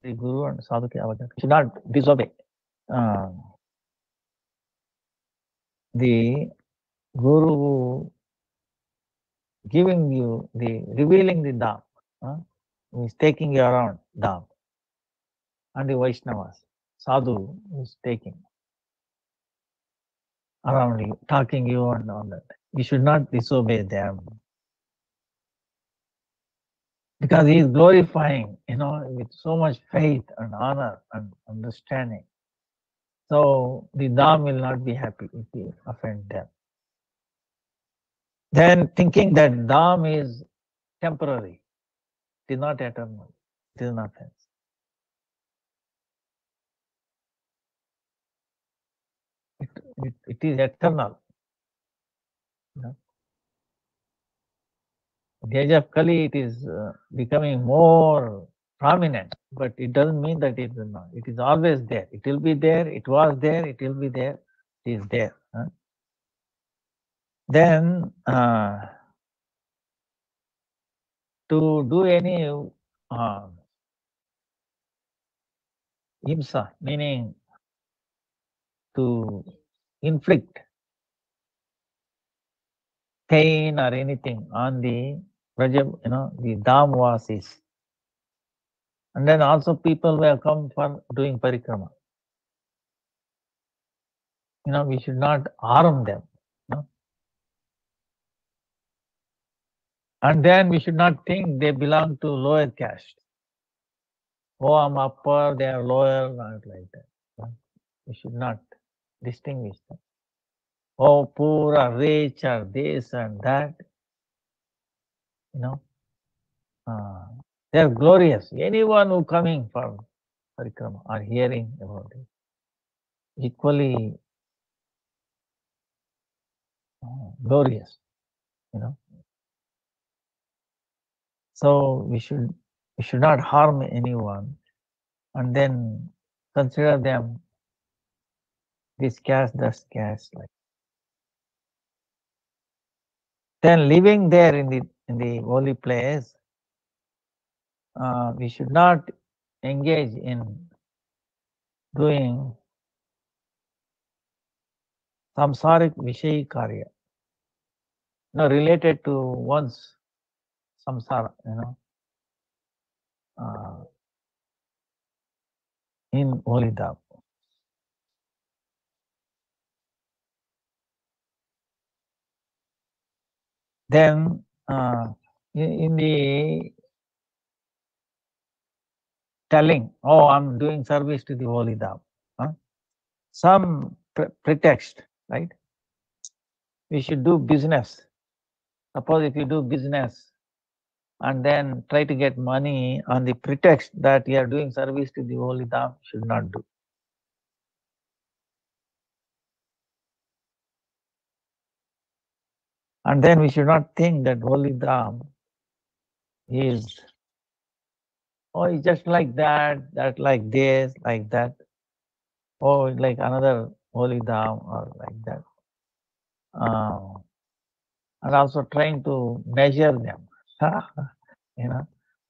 [SPEAKER 1] the Guru and Sadhu ki avajna. Should not disobey. The Guru giving you revealing the Dham, is taking you around Dham, and the Vaishnavas, Sadhu is taking around you, talking you and all that. You should not disobey them, because he is glorifying, with so much faith and honor and understanding. So the Dham will not be happy if you offend them. Then thinking that Dham is temporary, it is not eternal, it is not offense. It is eternal. The age of Kali, it is becoming more prominent, but it doesn't mean that it will not. It is always there. It will be there. It was there. It will be there. It is there. Then to do any himsa, meaning to inflict pain or anything on the the Dhamvasis. And then also people will come for doing parikrama. We should not harm them. And then we should not think they belong to lower caste. Oh, I'm upper, they are lower, not like that. We should not distinguish them. Oh, poor or rich or this and that. They are glorious. Anyone who coming for parikrama or hearing about it, equally glorious. So we should not harm anyone, and then consider them this caste, that caste, like. Then living there in the holy place, we should not engage in doing samsaric vishayi karya, related to one's samsara, in holy dham. Then in the telling, oh, I'm doing service to the holy dham, some pretext, right? We should do business. Suppose if you do business and then try to get money on the pretext that you are doing service to the holy dham, should not do. And then we should not think that holy dham is, oh, it's just like that, that like this, like that. Oh, it's like another holy dham or like that. And also trying to measure them.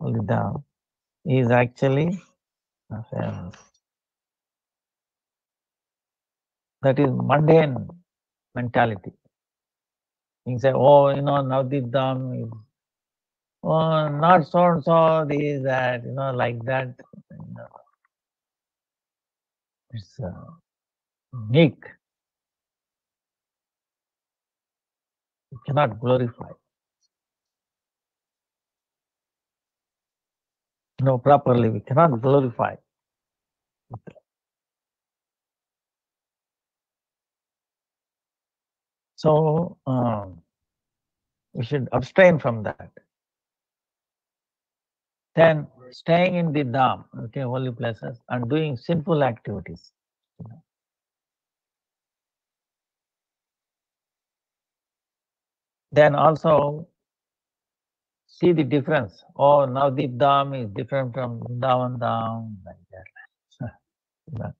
[SPEAKER 1] Holy dham is actually that is mundane mentality. You say, oh, Navadvip Dham is, oh, not so and so, this, that, like that. It's unique. You cannot glorify. Properly, we cannot glorify. So, we should abstain from that. Then, staying in the dham, holy places, and doing sinful activities. Then also see the difference. Oh, Navadvip Dham is different from Vrindavan Dham, like that.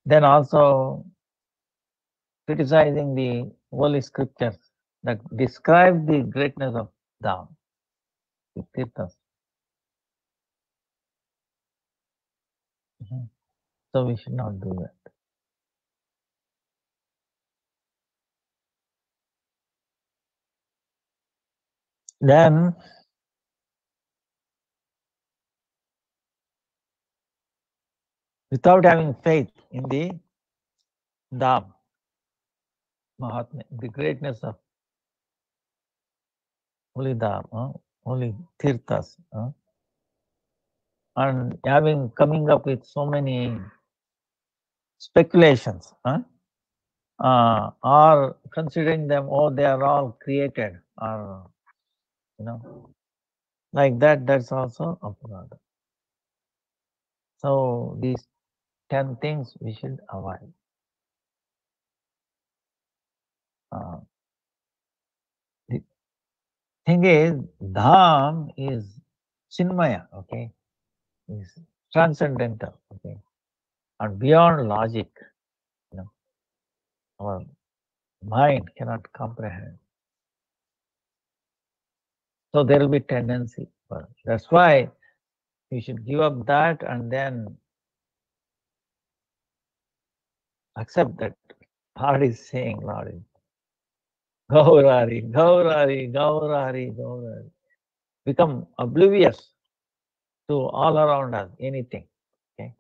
[SPEAKER 1] Then also criticizing the holy scriptures that describe the greatness of Dham, the Tirthas. So we should not do that. Then without having faith in the Dham, Mahatma, the greatness of holy Dham, holy Tirthas, and coming up with so many speculations, or considering them, oh, they are all created, or like that, that's also aparada. So these 10 things we should avoid. Thing is, Dham is Chinmaya, okay, is transcendental, okay, and beyond logic, you know, our mind cannot comprehend. So there will be tendency. That's why you should give up that and then accept that Lord is saying, Lord is Gaurari, Gaurari, Gaurari, Gaurari. Become oblivious to all around us, anything. Okay?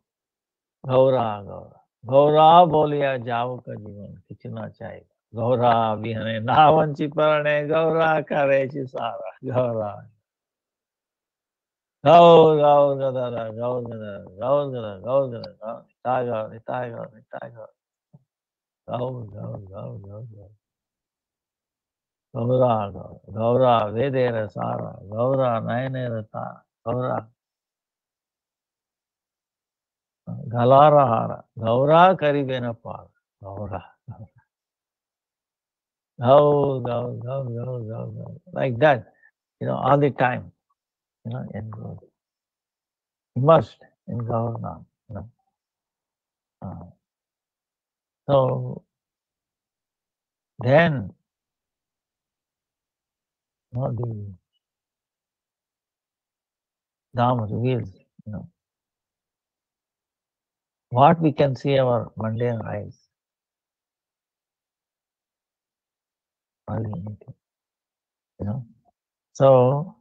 [SPEAKER 1] Gaura, Gaura. Gaura bolia जाओ का जीवन कितना चाहिए गौरा बिहने नावंची परणे गौरा करे सारा Gaura Gaur, Gaur, Gadara, Gaur, Gadara, Gaur, Gadara, Gaur, Gadara, Gaur, Tiger, Tiger, Tiger, Gaur, Gaur, Gaur, Gaur, Gaur. Gaura, Gaura, Gaura, Vedera, Sara, Gaura, Nayanera, Tara, Gaura, Galara, Hara, Gaura, Karibena, Par, Gaura, Gaur, Gaur, Gaur, Gaur, Gaur, Gaur, like that, all the time, and immersed in Gaur now, So then, the Dham reveals, what we can see our mundane eyes. Hardly anything, So,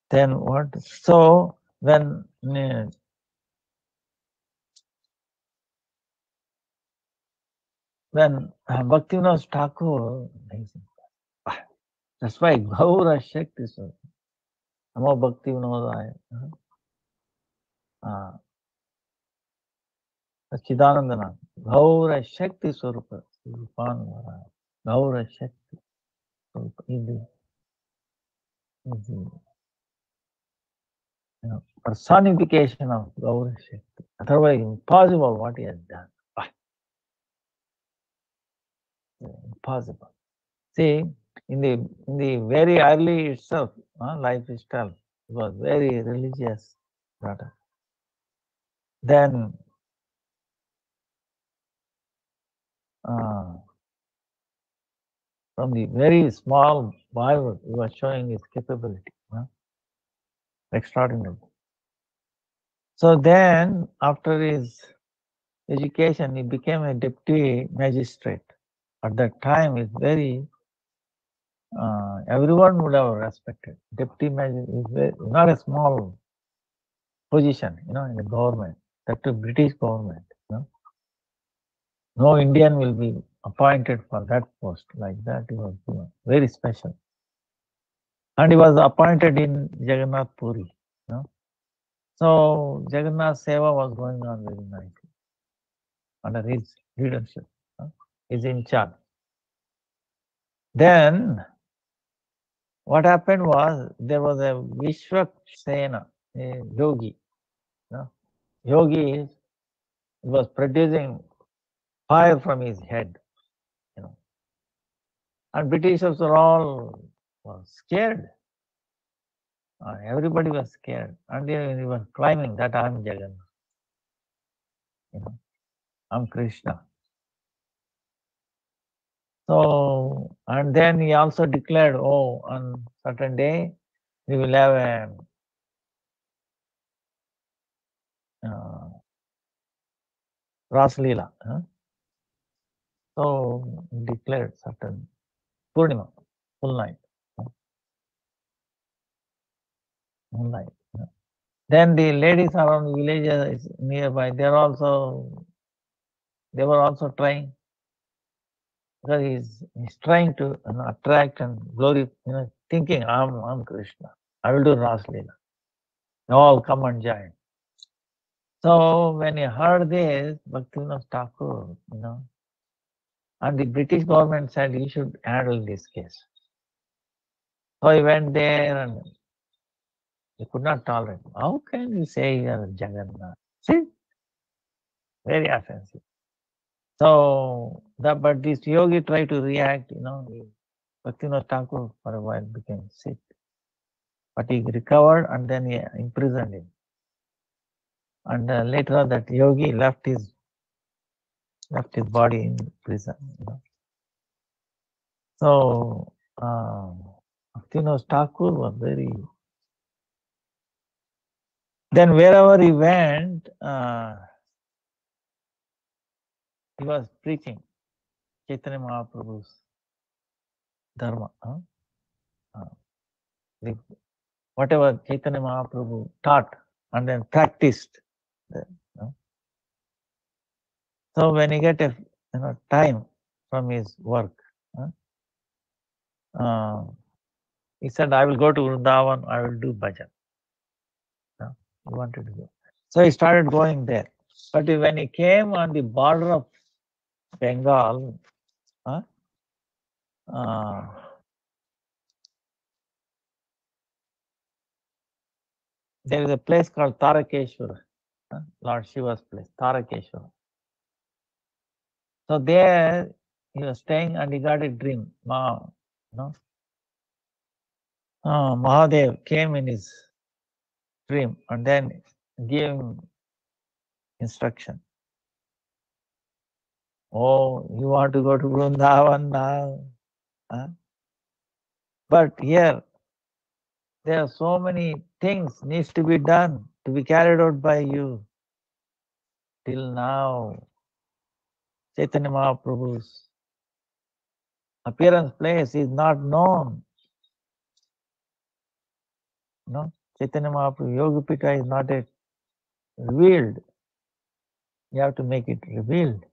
[SPEAKER 1] then what? So, when Bhaktivinoda Thakur, that's why Gaura Shakti Swarupa, Namo Bhaktivinodaya, Chidanandana, Gaura Shakti Swarupa, Gaura Shakti Swarupa is the personification of Gaura Shakti. Otherwise, impossible what he has done. Impossible. See, in the very early itself, life itself, was very religious daughter. Then from the very small boy, he was showing his capability. Extraordinary. So then, after his education, he became a deputy magistrate. At that time, it's very, everyone would have respected. Deputy magistrate is not a small position, in the government, that to British government. No Indian will be appointed for that post like that. He was very special. And he was appointed in Jagannath Puri. So Jagannath Seva was going on very nicely under his leadership. He's in charge. Then what happened was there was a Vishwaksena, a yogi. Yogi was producing fire from his head. And Britishers were all scared. Everybody was scared. And they were claiming that I'm Jagannath. I'm Krishna. So, and then he also declared, on certain day, we will have a Ras Leela. So, he declared certain Purnima, full night. Moonlight. Then the ladies around villages nearby, they were also trying, because he's trying to attract and glory, thinking I'm Krishna. I will do Ras Leela. Now all come and join. So when he heard this, Bhaktivinoda Thakur, and the British government said he should handle this case. So he went there and he could not tolerate. How can you say you are Jagannath? See? Very offensive. So but this yogi tried to react, Bhaktivinoda Thakur for a while became sick. But he recovered and then he imprisoned him. And later on that yogi left his body in prison. So Bhaktivinoda Thakur was very. Then wherever he went, he was preaching Chaitanya Mahaprabhu's dharma. Whatever Chaitanya Mahaprabhu taught and then practiced. So when he get a time from his work, he said, "I will go to Vrindavan. I will do bhajan." He wanted to go. So he started going there. But when he came on the border of Bengal, there is a place called Tarakeshwara, Lord Shiva's place, Tarakeshwara. So there he was staying and he got a dream. Mahadev came in his dream and then gave him instruction. Oh, you want to go to Vrindavan now? But here, there are so many things needs to be done, to be carried out by you. Till now, Chaitanya Mahaprabhu's appearance place is not known. Chaitanya Mahaprabhu Yogapita is not yet revealed. You have to make it revealed.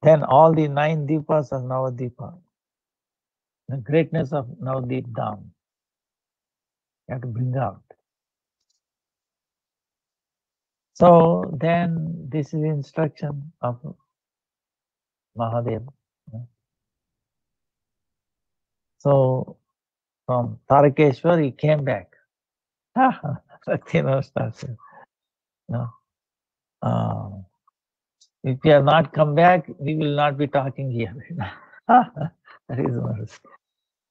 [SPEAKER 1] Then all the 9 Deepas are Navadipa. The greatness of Navadip Dham. You have to bring out. So then this is the instruction of Mahadev. So from Tarakeshwar he came back. If you have not come back, we will not be talking here. That is one.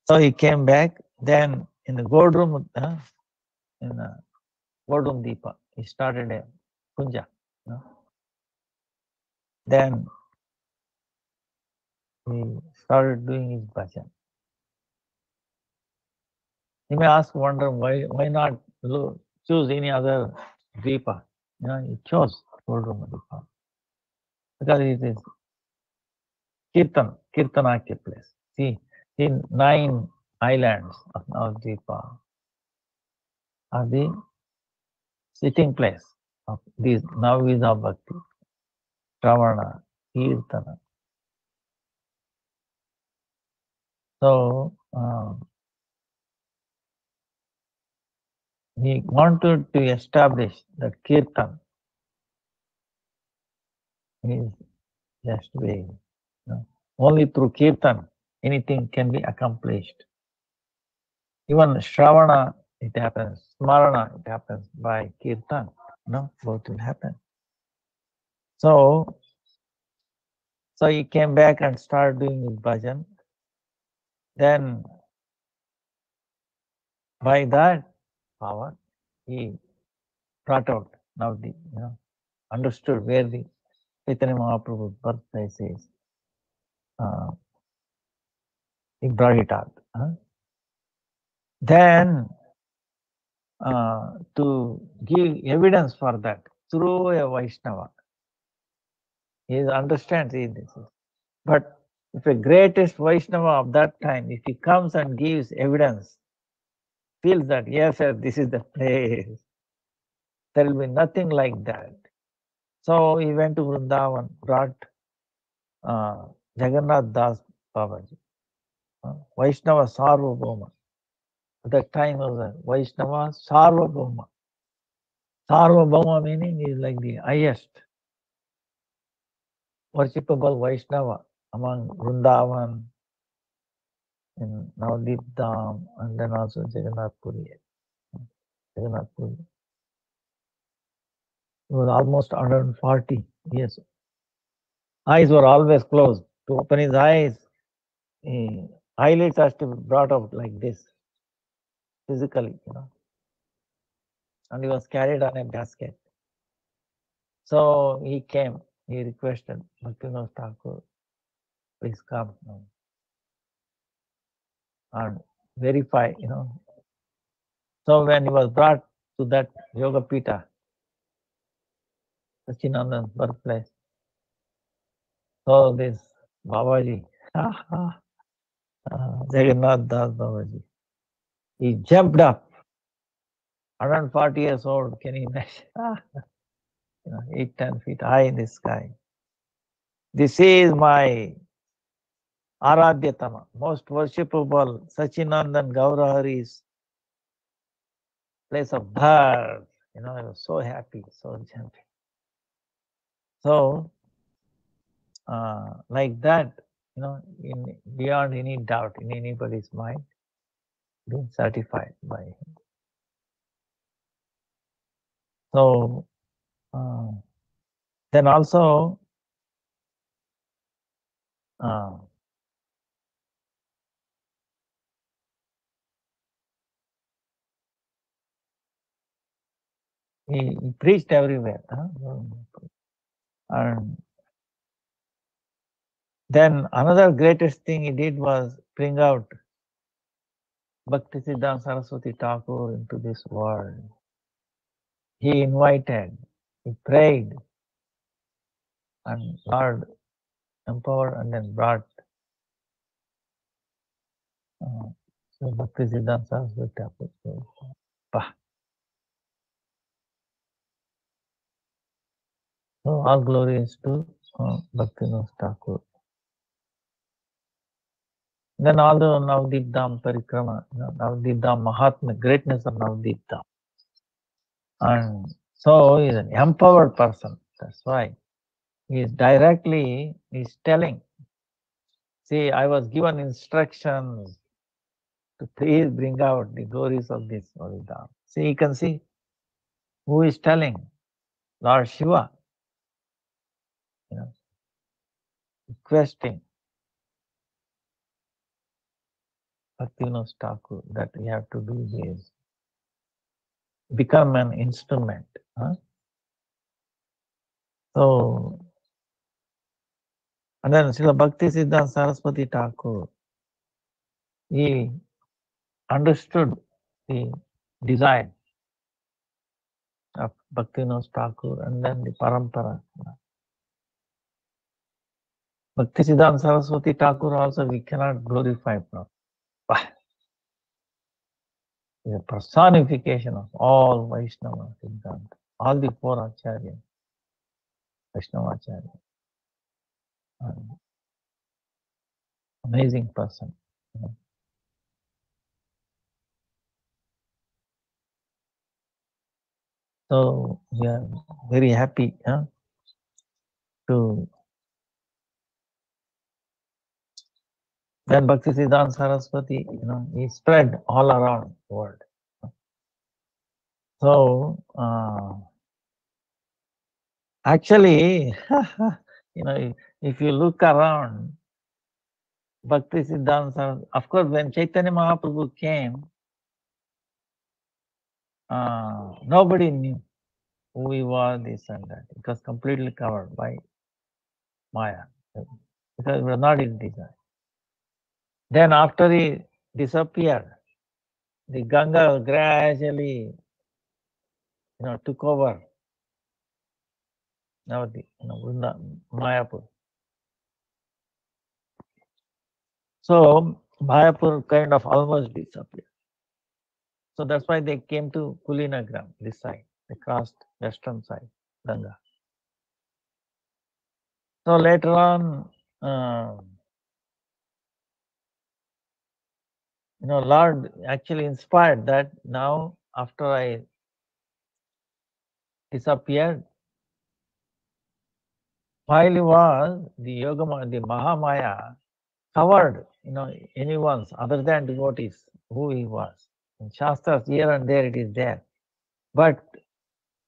[SPEAKER 1] So he came back. Then in the Godrum, in the Godrum Deepa, he started a Kunja. Then he started doing his bhajan. You may ask, wonder why not choose any other Deepa? He chose Godrum Deepa because it is Kirtanakya place. See, in 9 islands of Navadvipa are the sitting place of these Navavida Bhakti, Shravana, Kirtana. So he wanted to establish that Kirtan is just way. Only through Kirtan anything can be accomplished. Even Shravana, it happens. Smarana, it happens by Kirtan. Both will happen. So he came back and started doing his bhajan. Then by that power, he brought out understood where the Chaitanya Mahaprabhu's birthplace is. He brought it out. Then to give evidence for that through a Vaishnava, he understands this. But if a greatest Vaishnava of that time, if he comes and gives evidence, feels that yes, sir, this is the place, there will be nothing like that. So he went to Vrindavan, brought Jagannath Das Babaji, Vaishnava Sarvabhauma. At that time was a Vaishnava Sarvabhauma. Sarvabhauma meaning is like the highest worshipable Vaishnava among Vrindavan, in Navadip Dham, and then also Jagannath Puri. Jagannath Puri. It was almost 140 years Eyes were always closed. To open his eyes, eyelids has to be brought out like this, physically, and he was carried on a basket. So he came, he requested Bhaktivinoda Thakur, please come now and verify, So when he was brought to that Yoga Pita, Sachinandan's birthplace, so this Babaji, Jagannath Das Babaji, he jumped up, 140 years old, can you imagine? 8-10 feet high in the sky. This is my Aradhyatama, most worshipable Sachinandan Gaurahari's place of birth. I was so happy, so jumping. So, like that, beyond any doubt in anybody's mind, being certified by him. So, then also, he preached everywhere. And then another greatest thing he did was bring out Bhaktisiddhanta Saraswati Thakur into this world. He invited, he prayed, and Lord empowered and then brought so Bhaktisiddhanta Saraswati Thakur. So all glory is to Bhaktivinoda Thakur. Then although Navadip Dham Parikrama, Navadip Dham Mahatma, greatness of Navadip Dham. And so he is an empowered person. That's why he is directly, he's telling, see, I was given instructions to please bring out the glories of this Navadip Dham. See, you can see who is telling? Lord Shiva, requesting Bhaktivinoda Thakur that we have to do this, become an instrument. So, and then Srila Bhaktisiddhanta Saraswati Thakur, he understood the design of Bhaktivinoda Thakur and then the Parampara. Bhaktisiddhanta Saraswati Thakur also we cannot glorify. The personification of all Vaishnava Siddhanta, all the four Acharyas, Vaishnava Acharya. Amazing person. So we are very happy to then Bhaktisiddhanta Saraswati, he spread all around the world. So actually, if you look around, Bhaktisiddhanta, of course, when Chaitanya Mahaprabhu came, nobody knew who he was, this and that. It was completely covered by Maya, because it was not his design. Then after he disappeared, the Ganga gradually, took over. Now the Mayapur. So Mayapur kind of almost disappeared. So that's why they came to Kulinagram, this side. They crossed western side, Ganga. So later on, Lord actually inspired that now after I disappeared, while he was, the Mahamaya covered, anyone's other than devotees, who he was. In Shastras, here and there it is there. But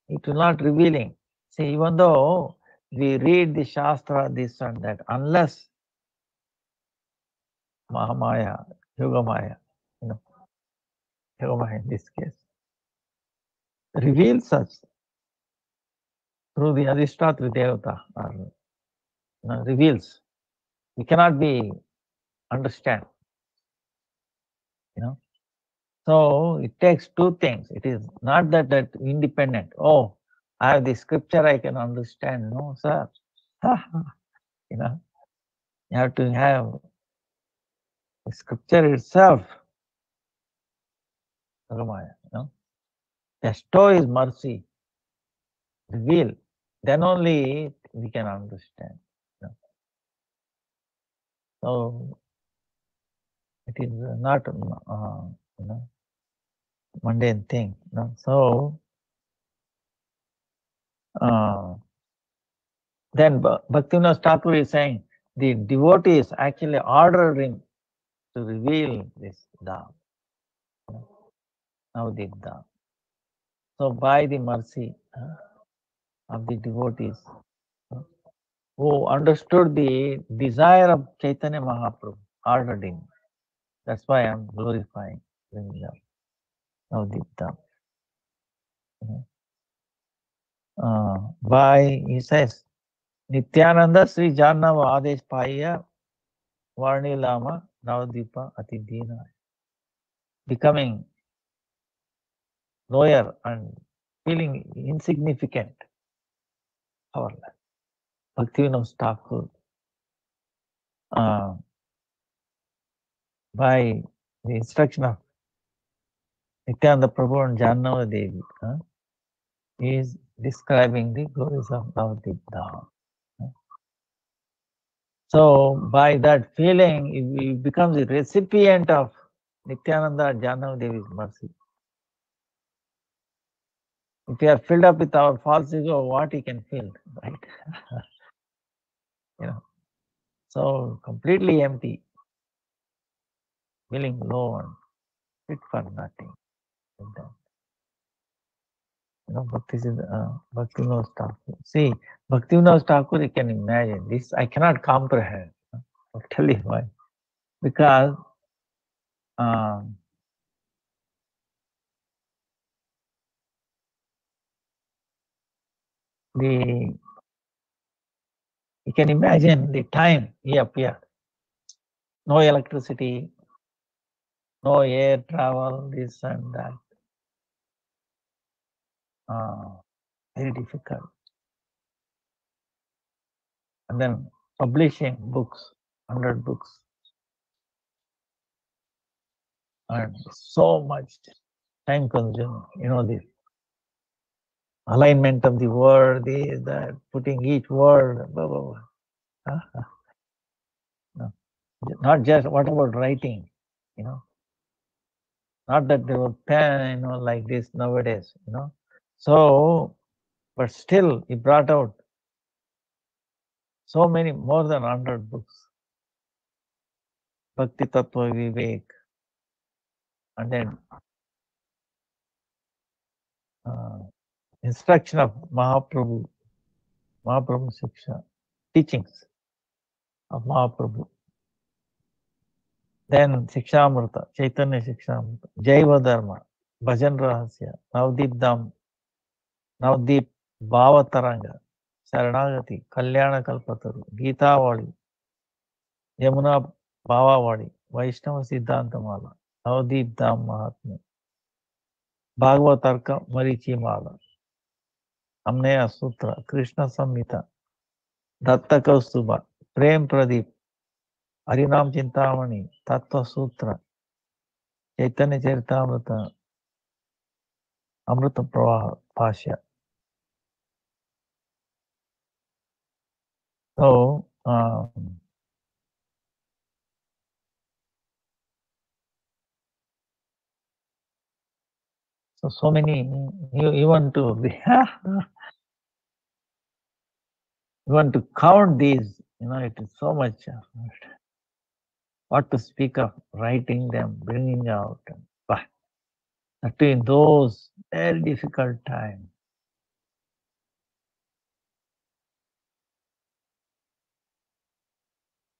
[SPEAKER 1] it will not revealing. See, even though we read the Shastra, this and that, unless Mahamaya, Yogamaya, Yogamaya in this case, reveals us through the Adhishtatra Devata, or reveals. We cannot be understand. So it takes two things. It is not that independent. Oh, I have the scripture, I can understand. No, sir. You have to have the scripture itself. Bestow is mercy, reveal. Then only we can understand. So it is not mundane thing. So then Bhaktivinoda Thakur is saying the devotees actually ordered him to reveal this Dham, Navadip Dham. So by the mercy of the devotees who understood the desire of Chaitanya Mahaprabhu, ordered him. That's why I'm glorifying Navadip Dham. By, he says, Nityananda Sri Jannava Adesh Paya Varni Lama Navadipa Atidina, becoming lower and feeling insignificant, powerless. Bhaktivinoda Thakur, by the instruction of Nityananda Prabhu and Jannava Devi, is describing the glories of Navadip Dham. So by that feeling, he becomes a recipient of Nityananda and Jannava Devi's mercy. If you are filled up with our false ego, what he can feel, right? So completely empty, feeling low and fit for nothing. Bhaktivinoda Thakur. See, Bhaktivinoda Thakur, you can imagine this. I cannot comprehend. I'll tell you why. Because you can imagine the time he appeared. No electricity, no air travel, this and that. Very difficult. And then publishing books, 100 books. And so much time consuming, the alignment of the word, that putting each word, blah, blah, blah. No. Not just what about writing, not that there were pen, like this nowadays, So, but still he brought out so many, more than 100 books. Bhakti Tattva Vivek, and then instruction of Mahaprabhu Shiksha, teachings of Mahaprabhu. Then Shikshamrita, Chaitanya Shikshamrita, Jaiva Dharma, Bhajan Rahasya, Navadip Dham, Navadip Bhavataranga, Saranagati, Kalyana Kalpataru, Gitavadi, Yamuna Bhavavadi, Vaishnava Siddhantamala, Navadip Dham Mahatma, Bhagavatarka Marichimala, Amneya Sutra, Krishna Samhita, Datta Kaustuba, Prem Pradeep, Harinam Chintamani, Tattva Sutra, Chaitanya Charitamrita, Amrita Pravaha, Bhashya. So, so many, you want to you want to count these, it is so much. What to speak of writing them, bringing out, but in those very difficult times.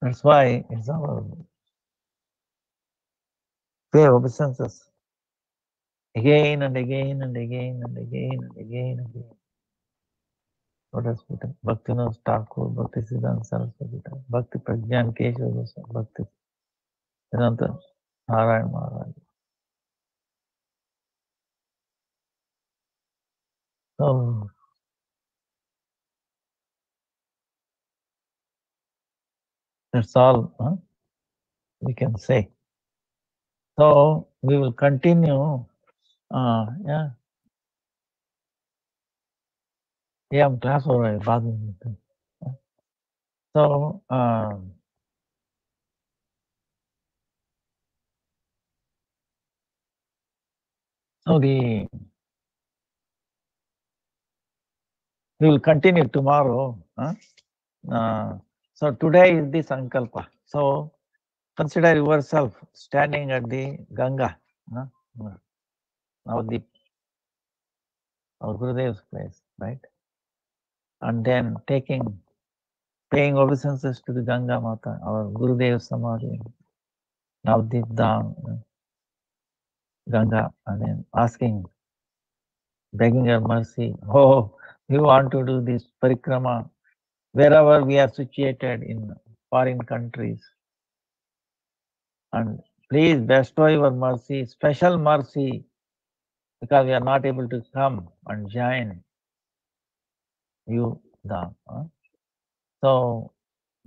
[SPEAKER 1] That's why it's our pay obeisances again and again and again and again and again and again. Lotus Vita, Bhakti Nos Thakur, Bhakti Siddhanta Saraswati, Bhakti Prajnan Keshava Goswami, Bhakti Siddhanta Narayan Maharaj. So that's all we can say. So we will continue. Yeah, class हो रहा है बाद में. So we will continue tomorrow. So today is the Sankalpa. So consider yourself standing at the Ganga. Now the our Gurudev's place, right? And then paying obeisances to the Ganga Mata, our Gurudev Samadhi, Navdeep Dham, Ganga, and then begging her mercy. Oh, you want to do this parikrama wherever we are situated in foreign countries. And please bestow your mercy, special mercy, because we are not able to come and join you, Dham. So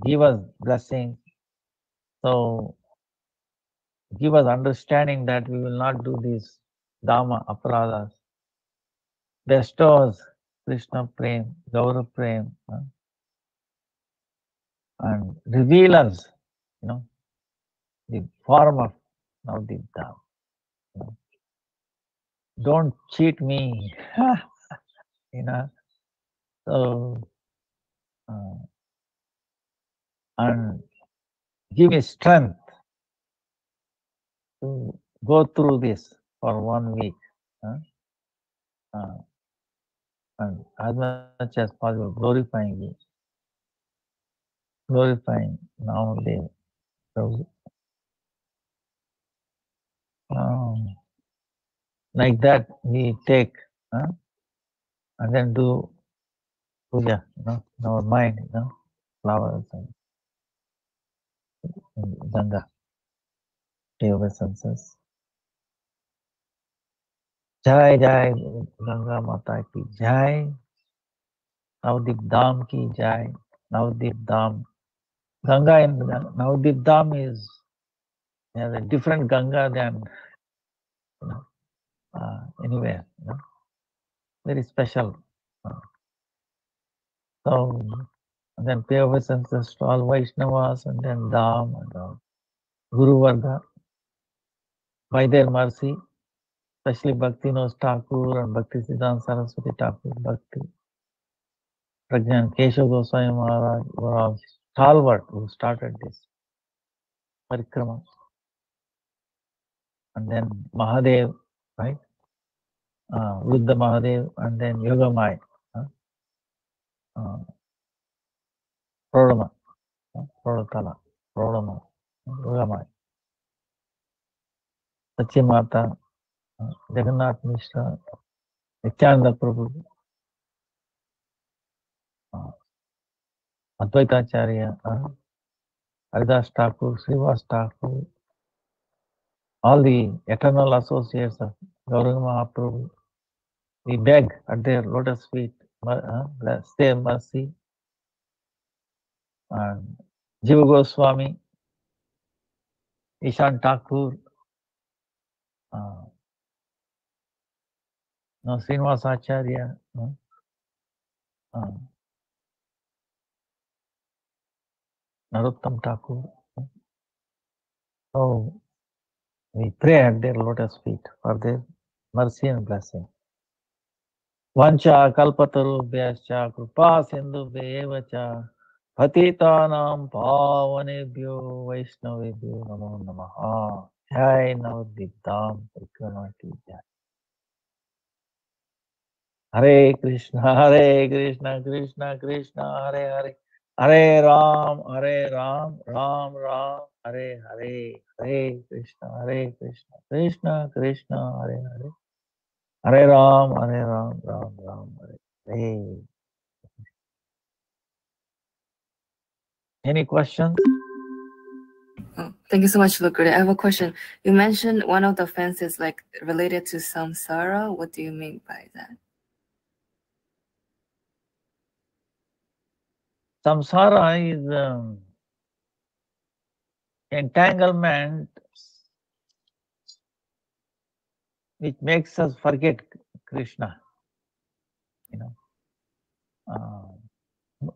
[SPEAKER 1] give us blessings. So give us understanding that we will not do these Dhamma aparadas. Bestow us Krishna Prem, Gaura Prem, and reveal us, the form of Navdeep Dham. Don't cheat me, So, and give me strength to go through this for 1 week. And as much as possible, glorifying you, glorifying nowadays. So, like that, we take and then do puja, in our mind, flowers and Ganga, yoga senses. Jai Jai Ganga Mata ki Jai, Navdeep Dham ki Jai, Navdeep Dham. Ganga in Navdeep Dham is a different Ganga than anywhere. Very special. So, and then pay obeisances to all Vaishnavas, and then Dham and Guru Varga. By their mercy, especially Bhakti Nos Thakur and Bhakti Siddhanta Saraswati Thakur, Bhakti Prajnan Keshava Goswami Maharaj were all stalwart who started this parikrama. And then Mahadev, right? Buddha Mahadev, and then Yogamai, Prodama, Prodakala, Prodama, Yogamai, Sachimata, Jagannath Mishra, Nityananda Prabhu, Advaitacharya, Haridas Thakur, Srivas Thakur, all the eternal associates of Gauranga Mahaprabhu, we beg at their lotus feet, bless their mercy. And Jiva Goswami, Ishan Thakur, Srinivas Acharya, Narottam Thakur. So we pray at their lotus feet for their mercy and blessing. Vancha kalpatarubhyascha kripa sindhubhya cha patitanam pavanebhyo vaishnavebhyo namo namaha. Jai Navdeep Dham Parikrama ki jai. Hare Krishna, Krishna Krishna, Hare Hare, Hare Ram, Ram Ram, Hare Hare, Hare Krishna, Krishna Krishna, Hare Hare, Hare Ram, Ram Ram, Hare Hare. Any questions?
[SPEAKER 2] Oh, thank you so much, Lukuri. I have a question. You mentioned one of the offenses like related to samsara. What do you mean by that?
[SPEAKER 1] Samsara is entanglement which makes us forget Krishna,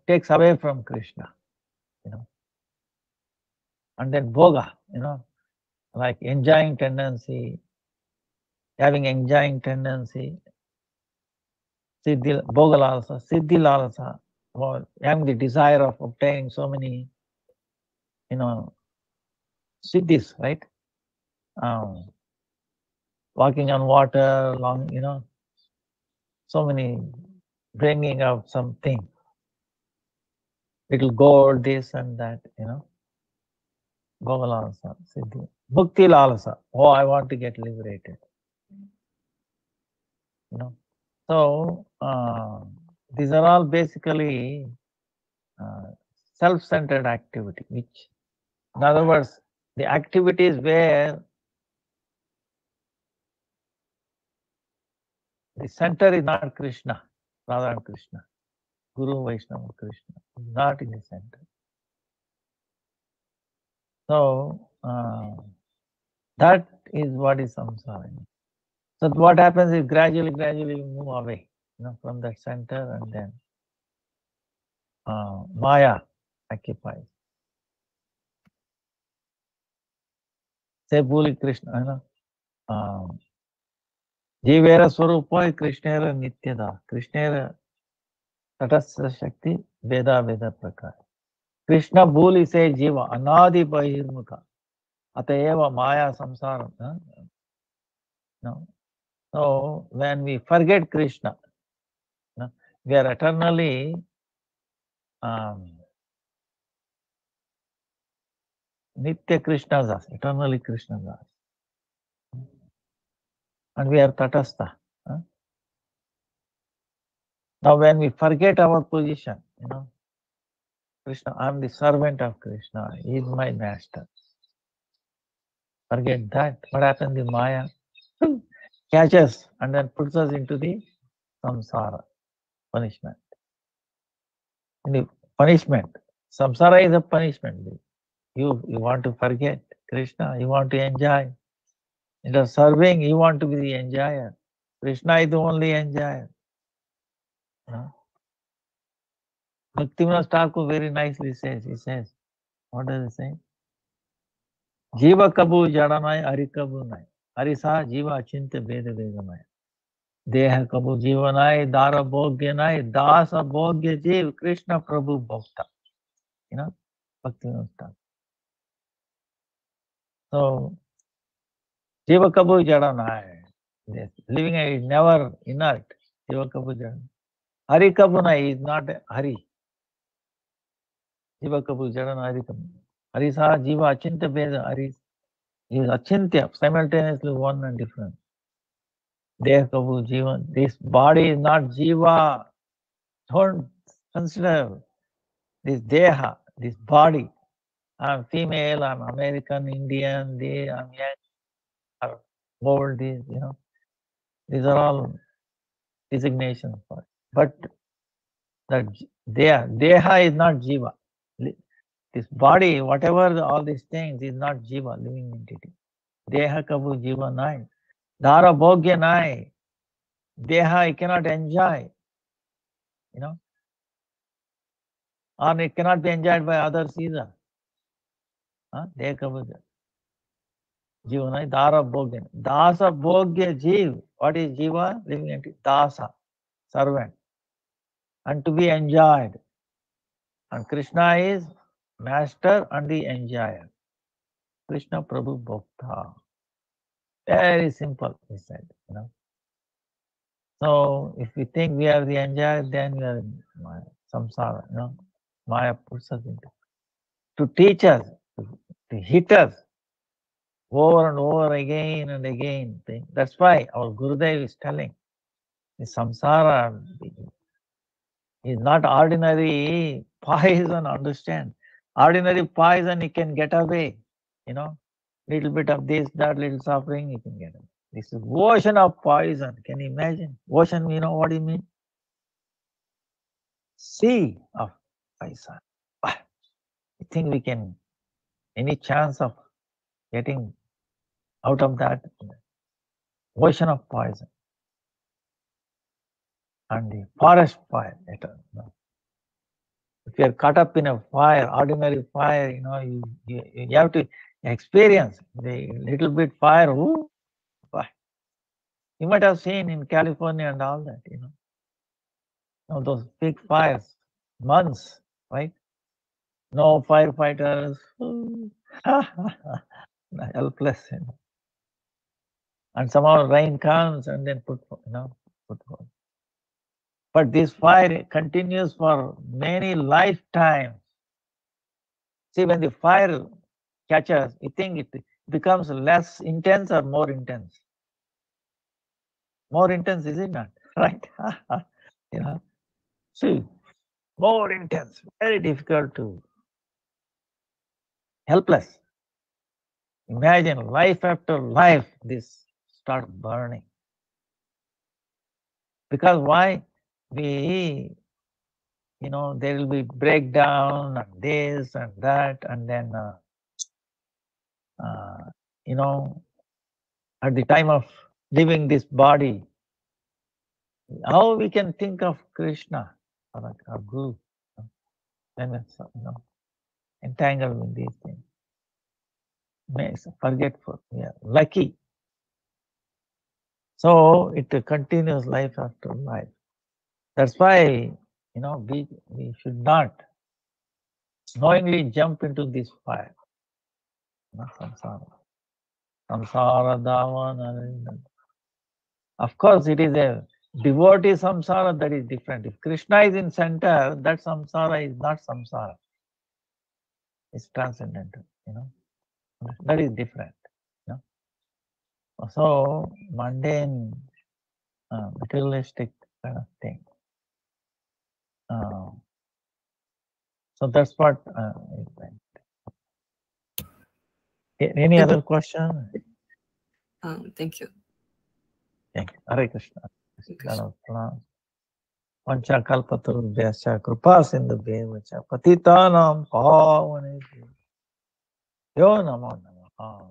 [SPEAKER 1] takes away from Krishna, and then bhoga, like enjoying tendency, having enjoying tendency, siddhi, bhoga lalasa, siddhi lalasa, or having the desire of obtaining so many, siddhis, right? Walking on water, so many bringing of something, little gold, this and that, bhoga lalasa, siddhi. Bhukti lalasa, oh, I want to get liberated. So these are all basically self-centered activity, which, in other words, the activities where the center is not Krishna, Radha and Krishna, Guru, Vaishnava, Krishna, not in the center. So that is what is samsara. So what happens is gradually we move away, from that center, and then Maya occupies. Say Buli Krishna, जीवेर स्वरूप कृष्णेर नित्यदा कृष्णेर तटस्थ शक्ति वेदा वेद प्रकार कृष्ण भूलि से जीव अनादि बहिर्मुख अतएव माया संसार. So when we forget Krishna, we are eternally Nitya Krishnadas, eternally Krishnadas, and we are Tatastha. Now when we forget our position, Krishna, I am the servant of Krishna, he is my master. Forget that. What happens? The Maya catches and then puts us into the samsara, punishment. In the punishment, samsara is a punishment. You want to forget Krishna, you want to enjoy. Instead of serving, you want to be the enjoyer. Krishna is the only enjoyer. Bhaktivinoda Thakur very nicely says, he says, what does he say? Jiva kabu jadanai, hari kabu nai. Hari sa jiva achintya veda vedamaya. देह कबू जीवनाय दार भोग्य नाय दास भोग्य जीव कृष्ण प्रभु भोक्ता. Bhakti Vinod. So Jiva Kabu Jada Nai. Living is never inert. Jiva Kabu Jada. Hari Kabu Nai is not Hari. Jiva Kabu Jada Nai Hari Kabu. Hari Sa Jiva Achintya Veda. Hari is Achintya, simultaneously one and different. Deha Kabu Jiva. This body is not Jiva. Don't consider this Deha, this body. I'm female, I'm American, Indian, I'm young, I'm old, these are all designations for it. But that Deha is not Jiva. This body, whatever all these things, is not Jiva, living entity. Deha Kabu Jiva Nai. Dara Bhogya Nai. Deha, it cannot enjoy, or it cannot be enjoyed by others either. Deha Kabu Jivanai, Dara Bhogya. Dasa Bhogya Jiv. What is Jiva? Living entity. Dasa, servant. And to be enjoyed. And Krishna is master and the enjoyer. Krishna Prabhu Bhakta. Very simple, he said. So if we think we are the enjoyer, then we are in samsara. Maya puts us into, to teach us, to hit us over and over again and again. That's why our Gurudev is telling, the samsara is not ordinary poison, understand. Ordinary poison, you can get away, little bit of this, that, little suffering, you can get away. This is ocean of poison. Can you imagine? Ocean, you know what you mean? Sea of poison. You think we can, any chance of getting out of that ocean of poison? And the forest fire. If you are caught up in a fire, ordinary fire, you have to experience the little bit fire. Ooh, you might have seen in California and all that, those big fires, months, right? No firefighters, helpless, and somehow rain comes and then put forth. But this fire continues for many lifetimes. See, when the fire catches, you think it becomes less intense or more intense? More intense, is it not? Right? See, more intense, very difficult to, helpless. Imagine life after life, this start burning. Because why? There will be breakdown and this and that, and then, at the time of leaving this body, how we can think of Krishna or Guru, when it's, entangled with these things. Forgetful, lucky. So it continues life after life. That's why, we should not knowingly jump into this fire. Samsara. Samsara Davana. Of course, it is a devotee samsara that is different. If Krishna is in center, that samsara is not samsara. It's transcendental, That is different. So mundane, materialistic kind of thing. So that's what. Any other question?
[SPEAKER 2] Thank you.
[SPEAKER 1] Thank you. Hare Krishna. Panchakalpatarubhyascha kripa sindhubhyeva cha patitanam pavanebhyo yo namo namaha.